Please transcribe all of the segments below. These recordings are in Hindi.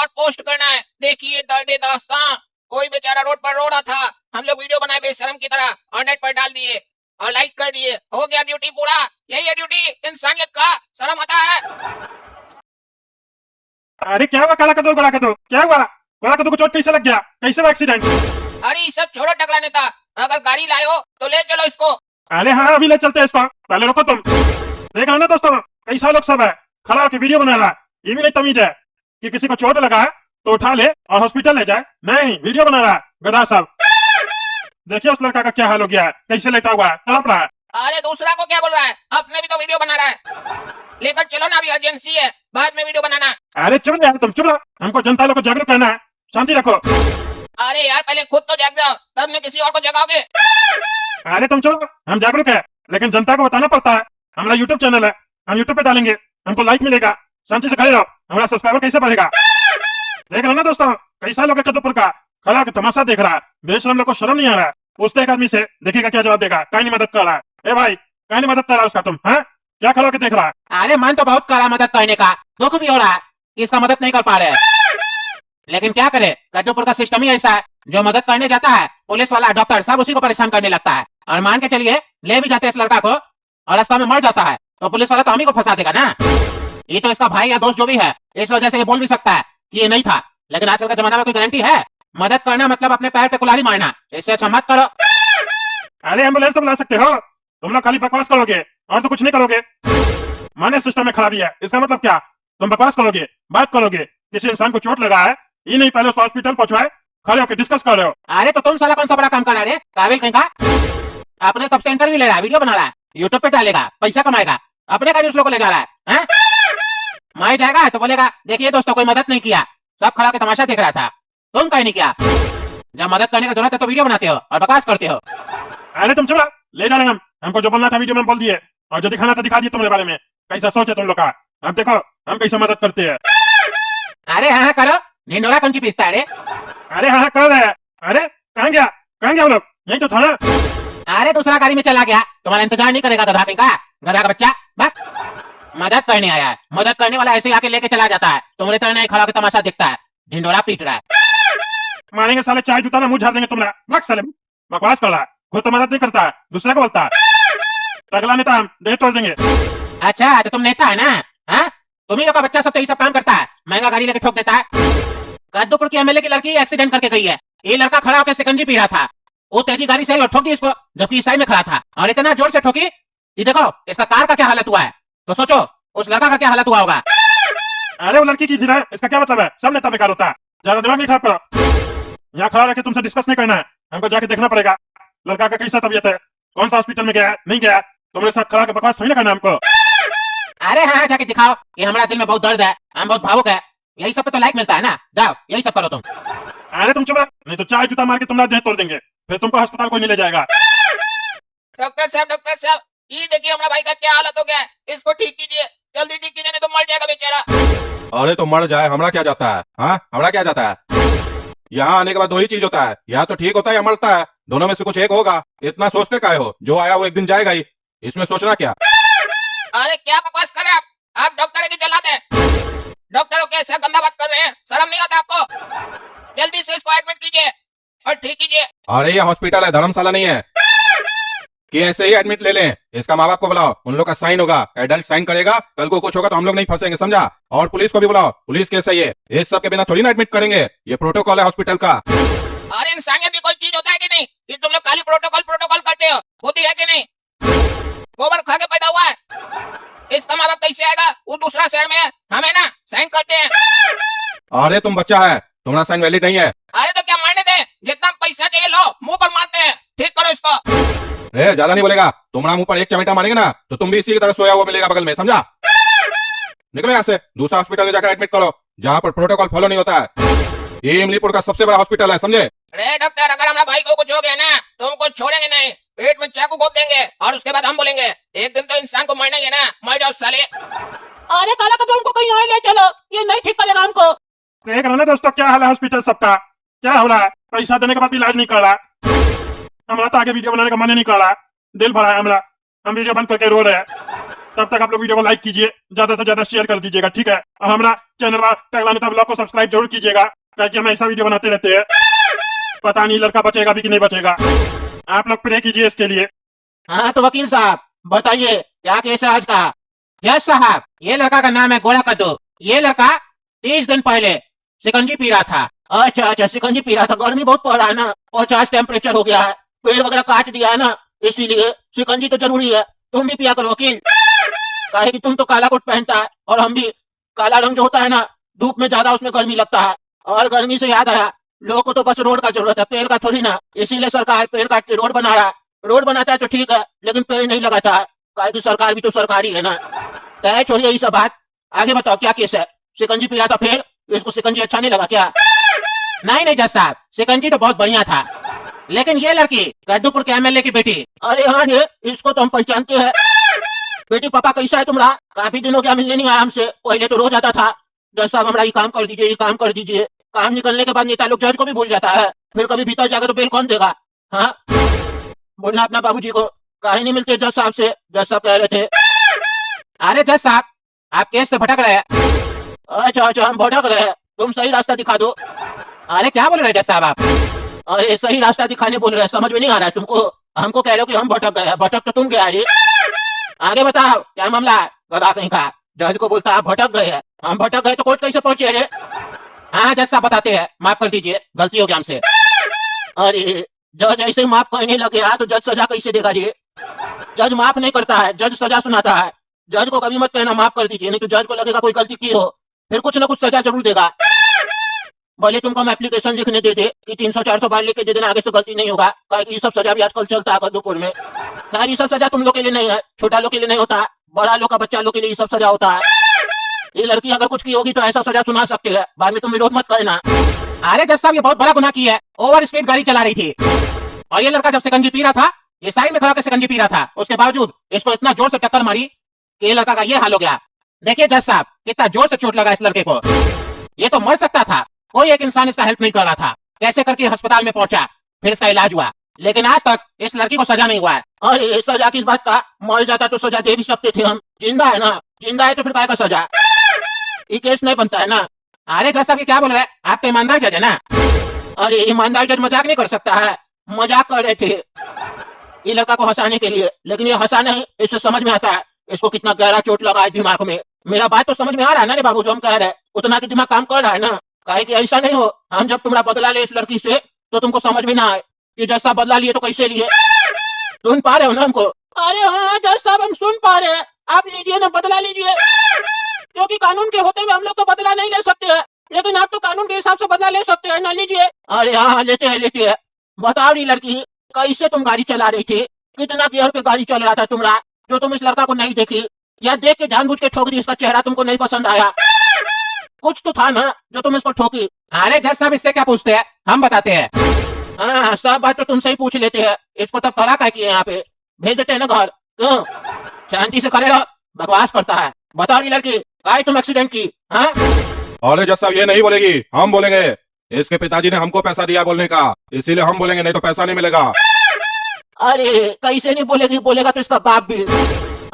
शॉर्ट पोस्ट करना है। देखिए दर्द दास्तां, कोई बेचारा रोड पर रो रहा था, हम लोग वीडियो बनाए बेशरम की तरह और नेट पर डाल दिए और लाइक कर दिए। हो गया ड्यूटी पूरा। यही है ड्यूटी इंसानियत का। शर्म आता है? अरे क्या हुआ? काला कदू गोला कदू, क्या हुआ? गोला कदू को चोट कैसे लग गया? कैसे हुआ एक्सीडेंट? अरे ये सब छोड़ो टकला नेता, अगर गाड़ी लाए हो तो ले चलो इसको। अरे हाँ, अभी ले चलते हैं इसको। पहले रुको तुम। देख रहे हो ना दोस्तों, कैसा लोग सब है खड़ा होकर वीडियो बना रहा है। ये भी नहीं तमीज है कि किसी को चोट लगा है तो उठा ले और हॉस्पिटल ले जाए। नहीं, वीडियो बना रहा है गधा सब। देखिए उस लड़का का क्या हाल हो गया है, कैसे लेटा हुआ है, तड़प रहा है। अरे दूसरा को क्या बोल रहा है, अपने भी तो वीडियो बना रहा है। लेकर चलो ना, अभी अर्जेंसी है, बाद में वीडियो बनाना। अरे चुप रहे तुम, चुप रहो। हमको जनता लोग को जागरूक करना है, शांति रखो। अरे यार पहले खुद तो जाग जाओ, तब में किसी और को जगाओगे। अरे तुम चुप, हम जागरूक है लेकिन जनता को बताना पड़ता है। हमारा यूट्यूब चैनल है, हम यूट्यूब पे डालेंगे, हमको लाइक मिलेगा। शांति से खड़े रहो, हमारा सब्सक्राइबर कैसे बढ़ेगा? देख रहे ना दोस्तों, कैसा लोग कदमपुर का खड़ा होकर तमाशा देख रहा है। बेशरम लोग को शर्म नहीं आ रहा है। पूछते एक आदमी से, देखिएगा क्या जवाब देगा। कहीं नहीं मदद कर रहा है। ए भाई, कहीं नहीं मदद कर रहा है उसका, तुम हाँ क्या खड़ा होकर देख रहा है? अरे मन तो बहुत करा मदद करने का, दुख भी हो रहा है कि इसका मदद नहीं कर पा रहे हैं। लेकिन क्या करे, कद्दूपुर का सिस्टम ही ऐसा है, जो मदद करने जाता है पुलिस वाला डॉक्टर सब उसी को परेशान करने लगता है। और मान के चलिए ले भी जाते हैं इस लड़का को और रास्ता में मर जाता है तो पुलिस वाला तो हम ही को फंसा देगा ना। ये तो इसका भाई या दोस्त जो भी है, इस वजह से ये बोल भी सकता है कि ये नहीं था। लेकिन आजकल का जमाना में कोई गारंटी है? मदद करना मतलब अपने पैर पे कुल्हाड़ी मारना, इससे अच्छा मत करो। अरे एम्बुलेंस तो बुला सकते हो, तुम लोग खाली बकवास करोगे और तो कुछ नहीं करोगे। माने सिस्टम में खराबी है, इसका मतलब क्या? तुम बकवास करोगे, बात करोगे, किसी इंसान को चोट लगा है, ये नहीं पहले उसको हॉस्पिटल पहुंचवाए, खड़े होकर डिस्कस कर रहे हो। अरे तो तुम साला कौन सा बड़ा काम कर रहा है काबिल कहीं का? अपने तब से इंटरव्यू ले रहा है, वीडियो बना रहा है, यूट्यूब पे डालेगा, पैसा कमाएगा, अपने का न्यूज़ लोग को ले जा रहा है। मार जाएगा तो बोलेगा देखिए दोस्तों कोई मदद नहीं किया, सब खड़ा के तमाशा देख रहा था। तुम कहीं नहीं किया। जब मदद करने की जरूरत है तो वीडियो बनाते हो और बकवास करते हो। अरे तुम चुप, ले जा रहे हम, हमको जो बोलना था वीडियो में बोल दिए और जो दिखाना था दिखा दिए तुम्हारे बारे में। कैसा सोच है तुम लोग का? अब देखो हम कैसे मदद करते हैं। अरे हाँ करो, ढिंडोरा कौन सी पीसता है रे? अरे हाँ कर रहे हैं। अरे कहाँ गया, कहाँ गया वो लोग? यही तो था ना। अरे दूसरा गाड़ी में चला गया, तुम्हारा इंतजार नहीं करेगा गधा कहीं का, गधा का बच्चा। बस मदद करने आया है, मदद करने वाला ऐसे ही आके लेके चला जाता है, तुम्हारे तरह नहीं खड़ा के तमाशा दिखता है, ढिंडोरा पीट रहा है। मारेंगे साले, चाय जूता ना मुंह झाड़ देंगे तुम्हारा। भाग साले, बकवास कर रहा है, खुद तो मदद नहीं करता है, दूसरे को बोलता है। अगला नेता हम देह तोड़ देंगे। अच्छा तो तुम नेता है ना? हाँ, तुम्ही लोग का बच्चा सब तो ये सब काम करता है, महंगा गाड़ी लेके ठोक देता है। कद्दूपुर की एमएलए की लड़की एक्सीडेंट करके गई है, ये लड़का खड़ा होकर शिकंजी पी रहा था, वो तेजी गाड़ी से आई और ठोक दी इसको, जबकि इस साइड में खड़ा था और इतना जोर से ठोकी, ये देखो इसका कार का क्या हालत हुआ है। तो सोचो उस लड़का का क्या हालत हुआ होगा। अरे वो लड़की की थी ना, इसका क्या मतलब है? सब नेता बेकार होता है, ज्यादा दिमाग नहीं खराब करो। यहाँ खड़ा रह के तुमसे डिस्कस नहीं करना है, हमको जाके देखना पड़ेगा लड़का का कैसा तबीयत है, कौन सा हॉस्पिटल में गया है, नहीं गया। तुम्हारे साथ खड़ा के बकवास थोड़ी ना करना हमको। अरे हाँ जाके दिखाओ कि हमारा दिल में बहुत दर्द है, हम बहुत भावुक है, यही सब पे तो लाइक मिलता है ना, जाओ यही सब करो तुम। अरे तुम चुप रहो, नहीं तो चाय जूता मार के तुम्हारा देह तोड़ देंगे, फिर तुमको अस्पताल कोई नहीं ले जाएगा। डॉक्टर साहब, ये देखिए हमारा भाई का क्या हालत हो गया है, इसको ठीक कीजिए, जल्दी ठीक कीजिए, नहीं तो मर जाएगा बेचारा। अरे तो मर जाए, हमरा क्या जाता है? हाँ, हमरा क्या जाता है? यहाँ आने के बाद दो ही चीज होता है, या तो ठीक होता है या मरता है, दोनों में से कुछ एक होगा। इतना सोचते काहे हो? जो आया वो एक दिन जाएगा ही, इसमें सोचना क्या? अरे क्या बकवास कर रहे हैं आप डॉक्टर की चलाते हैं। डॉक्टर को कैसे गंदा बात कर रहे हैं, शर्म नहीं आता आपको? जल्दी से इसको एडमिट कीजिए और ठीक कीजिए। अरे ये हॉस्पिटल है, धर्मशाला नहीं है कि ऐसे ही एडमिट ले लें। इसका माँ बाप को बुलाओ, उन लोग का साइन होगा, एडल्ट साइन करेगा, कल को कुछ होगा तो हम लोग नहीं फंसेंगे, समझा? और पुलिस को भी बुलाओ, पुलिस केस है ये, इस सब के बिना थोड़ी ना एडमिट करेंगे, ये प्रोटोकॉल है हॉस्पिटल का। अरे इंसानियत भी कोई चीज होता है कि नहीं, कि तुम लोग खाली प्रोटोकॉल करते हो, होती है कि नहीं? गोबर खा के पैदा हुआ है, इसका माँ बाप कैसे आएगा? वो दूसरा शहर में है, हम है ना साइन करते हैं। अरे तुम बच्चा है, तुम्हारा साइन वैलिड नहीं है। अरे तो क्या मारने दे, जितना पैसा चाहिए लो, मुंह पर मारते हैं, ठीक करो इसको। ज्यादा नहीं बोलेगा, तुम्हारा मुंह पर एक चमेटा मारेंगे ना तो तुम भी इसी की तरह सोया हुआ मिलेगा बगल में, समझा? निकलो यहाँ से, दूसरा हॉस्पिटल में जाकर एडमिट करो, जहाँ पर प्रोटोकॉल फॉलो नहीं होता है। ये इमलीपुर का सबसे बड़ा हॉस्पिटल है, समझे? अरे डॉक्टर, अगर हमारा भाई को कुछ हो गया ना तो हमको छोड़ेंगे नहीं, पेट में चाकू घोप देंगे और उसके बाद हम बोलेंगे एक दिन तो इंसान को मरना ही है ना, मर जाओ साले। अरे काला कदम हमको कहीं और ले चलो, ये नहीं ठीक करेगा हमको। देख रहे ना दोस्तों क्या हाल है हॉस्पिटल सबका, क्या हो रहा है? पैसा देने के बाद भी इलाज नहीं कर रहा। हमारा तो आगे वीडियो बनाने का मन नहीं कर रहा, दिल भरा है हमारा, हम वीडियो बंद करके रो रहे हैं। तब तक आप लोग वीडियो को लाइक कीजिए, ज्यादा से ज्यादा शेयर कर दीजिएगा, ठीक है। और हमारा चैनल टकला ब्लॉग को सब्सक्राइब जरूर कीजिएगा, ताकि हम ऐसा वीडियो बनाते रहते हैं। पता नहीं लड़का बचेगा भी कि नहीं बचेगा। आप लोग प्रे कीजिए इसके लिए। हाँ तो वकील साहब बताइए क्या केस है आज का। जज साहब, ये लड़का का नाम है गोरा कद्दू। ये लड़का 30 दिन पहले शिकंजी पी रहा था। अच्छा अच्छा, शिकंजी पी रहा था। गर्मी बहुत पड़ रहा है ना, 50 टेम्परेचर हो गया है, पेड़ वगैरह काट दिया है ना, इसीलिए शिकंजी तो जरूरी है। तुम भी पिया करो वकील, काहे कि तुम तो काला कोट पहनता है और हम भी। काला रंग जो होता है ना, धूप में ज्यादा उसमें गर्मी लगता है। और गर्मी से याद आया, लोगों को तो बस रोड का जरूरत है, पेड़ का थोड़ी ना। इसीलिए सरकार पेड़ काट के रोड बना रहा है। रोड बनाता है तो ठीक है, लेकिन पेड़ नहीं लगाता है, काहे कि सरकार भी तो सरकारी है ना। तय छोड़िए ये सब बात, आगे बताओ क्या केस है। शिकंजी पी रहा था, फिर इसको शिकंजी अच्छा नहीं लगा क्या? नहीं नहीं जज साहब, शिकंजी तो बहुत बढ़िया था, लेकिन ये लड़की गद्दूपुर के एमएलए की बेटी। अरे हाँ रे, इसको तो हम पहचानते हैं। बेटी पापा कैसा है तुम्हारा? काफी दिनों क्या मिलने नहीं आया हमसे, पहले तो रोज आता था। जज साहब हमारा ये काम कर दीजिए, ये काम कर दीजिए। काम निकलने के बाद नेता लोग जज को भी भूल जाता है, फिर कभी भीतर जाकर तो बिल कौन देगा? हाँ बोलना अपना बाबूजी को, काहे नहीं मिलते जज साहब से? जज साहब कह रहे थे। अरे जज साहब, आप केस से भटक रहे हैं। अच्छा अच्छा, हम भटक रहे हैं, तुम सही रास्ता दिखा दो। अरे क्या बोल रहे हैं जज साहब आप? अरे सही रास्ता दिखाने बोल रहे हैं, समझ में नहीं आ रहा है तुमको? हमको कह रहे हो कि हम भटक गए हैं। भटक तो तुम गया रे। आगे बताओ क्या मामला है? गधा कहीं का। जज को बोलता आप भटक गए हैं, हम भटक गए तो कोर्ट कैसे पहुंचे रे? हाँ जज साहब बताते हैं, माफ कर दीजिए, गलती हो गया हमसे। अरे जज ऐसे ही माफ करने लगे तो जज सजा कैसे देगा रे? जज माफ नहीं करता है, जज सजा सुनाता है। जज को कभी मत कहना माफ कर दीजिए, नहीं तो जज को लगेगा कोई गलती की हो, फिर कुछ ना कुछ सजा जरूर देगा। भले तुमको हम एप्लीकेशन लिखने दे दे कि 300-400 बार लिख के दे देना, आगे से गलती नहीं होगा, काहे कि ये सब सजा भी आजकल चलता है गद्दूपुर में। खैर ये सब सजा तुम लोग के लिए नहीं है, छोटा लोग के लिए नहीं होता, बड़ा लोग का बच्चा लोग के लिए ये सब सजा होता है। ये लड़की अगर कुछ की होगी तो ऐसा सजा सुना सकते हैं, बाद में तुम विरोध मत करना। अरे जज साहब ये बहुत बड़ा गुनाह किया है, ओवर स्पीड गाड़ी चला रही थी। और ये लड़का जब शिकंजी पी रहा था, ये साइड में खड़ा होकर शिकंजी पी रहा था, उसके बावजूद इसको इतना जोर से टक्कर मारी कि ये लड़का का ये हाल हो गया। देखिए जज साहब कितना जोर से चोट लगा इस लड़के को, ये तो मर सकता था, कोई एक इंसान इसका हेल्प नहीं कर रहा था। कैसे करके अस्पताल में पहुंचा, फिर इसका इलाज हुआ, लेकिन आज तक इस लड़की को सजा नहीं हुआ है। अरे सजा किस बात का? मर जाता तो सजा दे भी सकते थे हम, जिंदा है ना, जिंदा है तो फिर काय का सजा? ये केस नहीं बनता है ना। अरे जज साहब ये क्या बोल रहे हैं? आप तो ईमानदार जज है ना। अरे ईमानदार जज मजाक नहीं कर सकता है, मजाक कर रहे थे ये लड़का को हंसाने के लिए, लेकिन ये हंसा नहीं, इससे समझ में आता है इसको कितना गहरा चोट लगा है दिमाग में। मेरा बात तो समझ में आ रहा है ना रे बाबू, जो हम कह रहे हैं उतना तो दिमाग काम कर रहा है ना। काहे कि ऐसा नहीं हो हम जब तुम्हारा बदला ले इस लड़की से तो तुमको समझ में ना आए कि जज साहब बदला लिए तो कैसे लिए। सुन पा रहे हो ना हमको? अरे हाँ जज साहब हम सुन पा रहे हैं, आप लीजिए ना, बदला लीजिए, क्योंकि कानून के होते हुए हम लोग तो बदला नहीं ले सकते हैं, लेकिन आप तो कानून के हिसाब से बदला ले सकते हैं ना, लीजिए। अरे हाँ लेते हैं लेते हैं। बताओ री लड़की, कैसे तुम गाड़ी चला रही थी? कितना गियर पे गाड़ी चल रहा था तुम्हारा, जो तुम इस लड़का को नहीं देखी, या देख के जानबूझ के ठोक दी? इसका चेहरा तुमको नहीं पसंद आया? कुछ तो था ना जो तुम इसको ठोकी। अरे जज साहब इससे क्या पूछते हैं, हम बताते हैं। हाँ सब बात तो तुमसे ही पूछ लेते हैं, इसको तब खड़ा क्या किए यहाँ पे? भेज देते हैं ना घर, क्यों? शांति से खड़े रहो, बकवास करता है। बताओ री लड़की, काहे तुम एक्सीडेंट की? हाँ अरे जज साहब ये नहीं बोलेगी, हम बोलेंगे। इसके पिताजी ने हमको पैसा दिया बोलने का, इसीलिए हम बोलेंगे, नहीं तो पैसा नहीं मिलेगा। अरे कैसे नहीं बोलेगी? बोलेगा तो इसका बाप भी,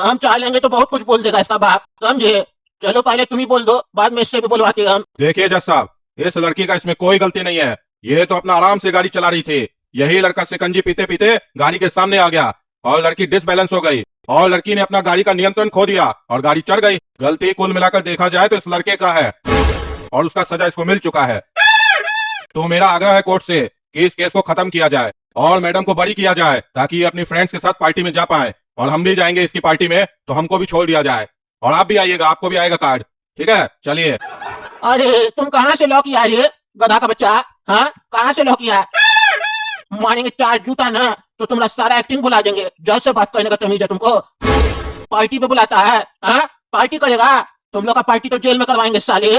हम चाह लेंगे तो बहुत कुछ बोल देगा इसका बाप, समझे? चलो पहले तुम ही बोल दो, बाद में इससे भी बोलवाते हम। देखिए जज साहब, इस लड़की का इसमें कोई गलती नहीं है, ये तो अपना आराम से गाड़ी चला रही थी। यही लड़का शिकंजी पीते पीते गाड़ी के सामने आ गया और लड़की डिसबैलेंस हो गई और लड़की ने अपना गाड़ी का नियंत्रण खो दिया और गाड़ी चढ़ गई। गलती कुल मिलाकर देखा जाए तो इस लड़के का है और उसका सजा इसको मिल चुका है। तो मेरा आग्रह है कोर्ट से कि इस केस को खत्म किया जाए और मैडम को बरी किया जाए, ताकि ये अपनी फ्रेंड्स के साथ पार्टी में जा पाए, और हम भी जाएंगे इसकी पार्टी में तो हमको भी छोड़ दिया जाए, और आप भी आइएगा, आपको भी आएगा कार्ड, ठीक है? चलिए। अरे तुम कहाँ से लॉ किया रे गधा का बच्चा? हाँ कहाँ से लॉ किया? मारेंगे 4 जूता ना तो तुम्हारा सारा एक्टिंग भुला देंगे। जज से बात करने का तमीज है तुमको? पार्टी पे बुलाता है, हाँ पार्टी करेगा? तुम लोग का पार्टी तो जेल में करवाएंगे साले,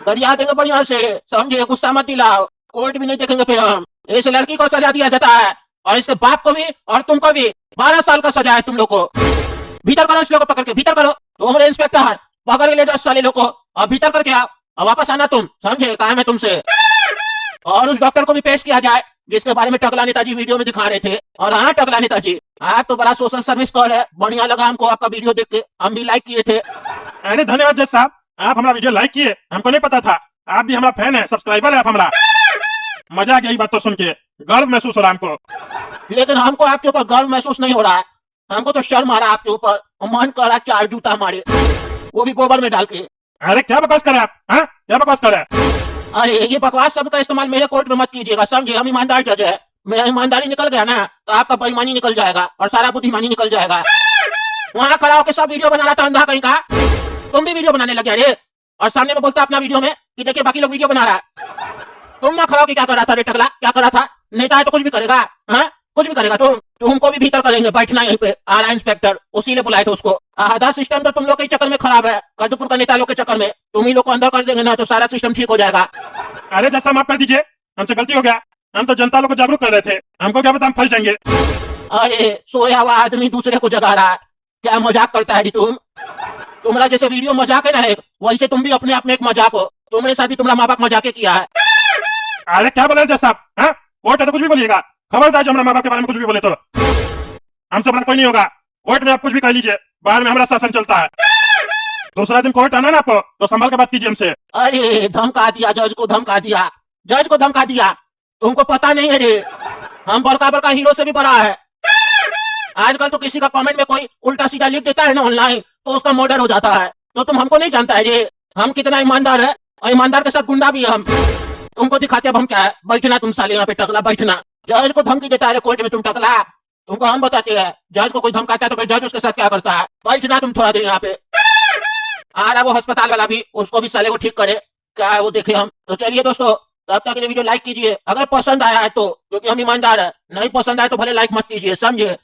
गरिया देंगे बढ़िया से, समझे? गुस्सा मत दिलाओ, कोर्ट भी नहीं देखेंगे फिर हम। इस लड़की को सजा दिया जाता है और इसके बाप को भी और तुमको भी 12 साल का सजा है तुम लोग को। भीतर करो इस लोग को, पकड़ के भीतर करो। तुम इंस्पेक्टर पकड़ के ले जाओ साले लोग को और भीतर करके आओ और वापस आना तुम, समझे? काम है तुमसे। और उस डॉक्टर को भी पेश किया जाए जिसके बारे में टकला नेताजी वीडियो में दिखा रहे थे। और हाँ टकला नेताजी, आप तो बड़ा सोशल सर्विस कर है, बढ़िया लगा हमको आपका वीडियो देख के, हम भी लाइक किए थे। अरे धन्यवाद जज साहब, आप हमारा वीडियो लाइक किए, हमको नहीं पता था। आप भी हमारा फैन है, सब्सक्राइबर है आप हमारा। मजा आ गया ये बात तो सुन के, गर्व महसूस हो रहा हमको। लेकिन हमको आपके ऊपर गर्व महसूस नहीं हो रहा है, हमको तो शर्म आ रहा है आपके ऊपर। मन कर रहा 4 जूता मारे, वो भी गोबर में डाल के। अरे क्या बकवास कर रहे हैं आप? हाँ क्या बकवास कर रहे हैं? अरे ये बकवास शब्द का इस्तेमाल मेरे कोर्ट में मत कीजिएगा, समझे? हम ईमानदार जज है, मेरा ईमानदारी निकल गया ना तो आपका बेईमानी निकल जाएगा और सारा बुद्धिमानी निकल जाएगा। वहाँ खड़ा होकर सब वीडियो बना रहा था अंधा कहीं का, तुम भी वीडियो बनाने लगे अरे, और सामने में बोलता अपना वीडियो में कि देखिए बाकी लोग वीडियो बना रहा है। तुम वहाँ खड़ा होकर क्या कर रहा था रे टकला, क्या कर रहा था? नेता है तो कुछ भी करेगा, हाँ कुछ भी करेगा। तुमको भी भीतर करेंगे, बैठना यहीं पे। आ रहा इंस्पेक्टर, उसी ने बुलाए थे उसको। आधा सिस्टम तो तुम लोग के चक्कर में खराब है, कद्दूपुर का नेता लोग के चक्कर में। तुम ही लोग को अंदर कर देंगे ना तो सारा सिस्टम ठीक हो जाएगा। अरे जैसा माफ कर दीजिए, हमसे गलती हो गया, हम तो जनता लोग को जागरूक कर रहे थे, हमको क्या पता हम फंस जाएंगे। अरे सोया हुआ आदमी दूसरे को जगा रहा है, क्या मजाक करता है तुम? तुम्हारा जैसे वीडियो मजाक है ना एक, वैसे तुम भी अपने अपने एक मजाक हो। तुम्हारे साथ भी तुम्हारा माँ बाप मजाक किया है। अरे क्या बोले जज साहब, हाँ कोर्ट है तो कुछ भी बोलिएगा, खबरदार जो हमारे माँ बाप के बारे में कुछ भी बोले तो हमसे बड़ा कोई नहीं होगा। कोर्ट में आप कुछ भी कह लीजिए, बाहर में हमारा शासन चलता है। दूसरा दिन कोर्ट आना ना आपको तो संभाल के बात कीजिए हमसे। अरे धमका दिया जज को, धमका दिया जज को, धमका दिया। तुमको पता नहीं है रे, हम बड़का बड़का हीरो से भी बड़ा है। आजकल तो किसी का कमेंट में कोई उल्टा सीधा लिख देता है ना ऑनलाइन तो उसका मर्डर हो जाता है। तो तुम हमको नहीं जानता है रे, हम कितना ईमानदार है, और ईमानदार के साथ गुंडा भी है हम। तुमको दिखाते अब हम क्या है। बैठना तुम साले यहाँ पे टकला, बैठना। जज को धमकी देता है कोर्ट में तुम टकला, तुमको हम बताते हैं। जज को कोई धमकाता है तो फिर जज उसके साथ क्या करता है। बैठना तुम थोड़ा देर यहाँ पे। आ रहा वो अस्पताल वाला भी, उसको भी साले को ठीक करे, क्या है वो देखे हम। तो चलिए दोस्तों, तब तक के लिए वीडियो लाइक कीजिए अगर पसंद आया है तो, क्योंकि हम ईमानदार है। नहीं पसंद आया तो भले लाइक मत कीजिए, समझे?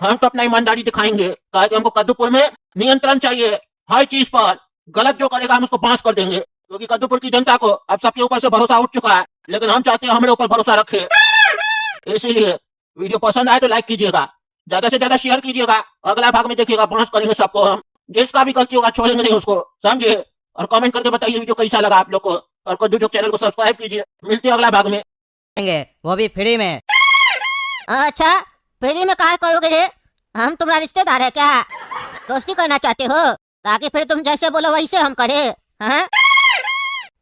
हम तो अपना ईमानदारी दिखाएंगे, कहा कि हमको कद्दूपुर में नियंत्रण चाहिए हर चीज पर। गलत जो करेगा हम उसको पास कर देंगे, क्योंकि कद्दूपुर की जनता को अब सबके ऊपर से भरोसा उठ चुका है, लेकिन हम चाहते हैं हमारे ऊपर भरोसा रखे। इसीलिए वीडियो पसंद आए तो लाइक कीजिएगा, ज्यादा से ज्यादा शेयर कीजिएगा। अगला भाग में देखिएगा, पास करेंगे सबको हम, जिसका भी गलती होगा छोड़ेंगे नहीं उसको, समझे? और कमेंट करके बताइए वीडियो कैसा लगा आप लोग को, और कद्दू जो चैनल को सब्सक्राइब कीजिए। मिलते हैं अगला भाग में, वो भी फ्री में। अच्छा फ्री में काहे करोगे रे? हम तुम्हारा रिश्तेदार है क्या? दोस्ती करना चाहते हो ताकि फिर तुम जैसे बोलो वैसे हम करें? हाँ?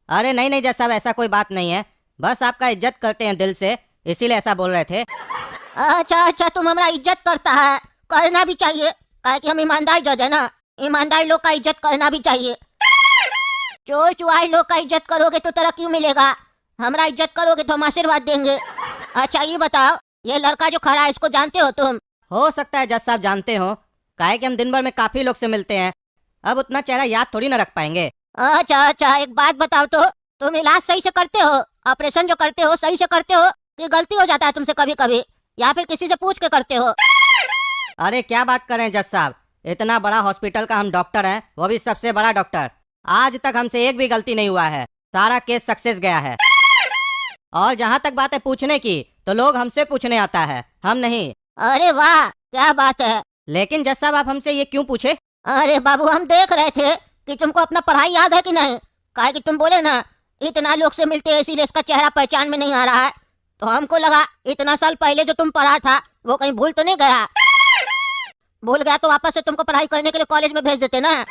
अरे नहीं नहीं जज साहब, ऐसा कोई बात नहीं है, बस आपका इज्जत करते हैं दिल से, इसीलिए ऐसा बोल रहे थे। अच्छा अच्छा, तुम हमारा इज्जत करता है, करना भी चाहिए, काहे कि हम ईमानदार जज है ना। ईमानदार लोग का इज्जत करना भी चाहिए। चोर चुआर लोग का इज्जत करोगे तो तरक्की मिलेगा, हमारा इज्जत करोगे तो हम आशीर्वाद देंगे। अच्छा ये बताओ, ये लड़का जो खड़ा है इसको जानते हो तुम? हो सकता है जज साहब जानते हो, काहे कि हम दिन भर में काफी लोग से मिलते हैं, अब उतना चेहरा याद थोड़ी ना रख पाएंगे। अच्छा अच्छा, एक बात बताओ तो, तुम इलाज सही से करते हो? ऑपरेशन जो करते हो सही से करते हो कि गलती हो जाता है तुमसे कभी कभी, या फिर किसी से पूछ के करते हो? अरे क्या बात कर रहे हैं जज साहब, इतना बड़ा हॉस्पिटल का हम डॉक्टर हैं, वो भी सबसे बड़ा डॉक्टर। आज तक हमसे एक भी गलती नहीं हुआ है, सारा केस सक्सेस गया है। और जहाँ तक बात है पूछने की, तो लोग हमसे पूछने आता है, हम नहीं। अरे वाह क्या बात है। लेकिन जज साहब आप हमसे ये क्यों पूछे? अरे बाबू, हम देख रहे थे कि तुमको अपना पढ़ाई याद है कि नहीं। काहे कि तुम बोले ना इतना लोग से मिलते हैं इसीलिए इसका चेहरा पहचान में नहीं आ रहा है, तो हमको लगा इतना साल पहले जो तुम पढ़ा था वो कहीं भूल तो नहीं गया। भूल गया तो वापस से तुमको पढ़ाई करने के लिए कॉलेज में भेज देते ना,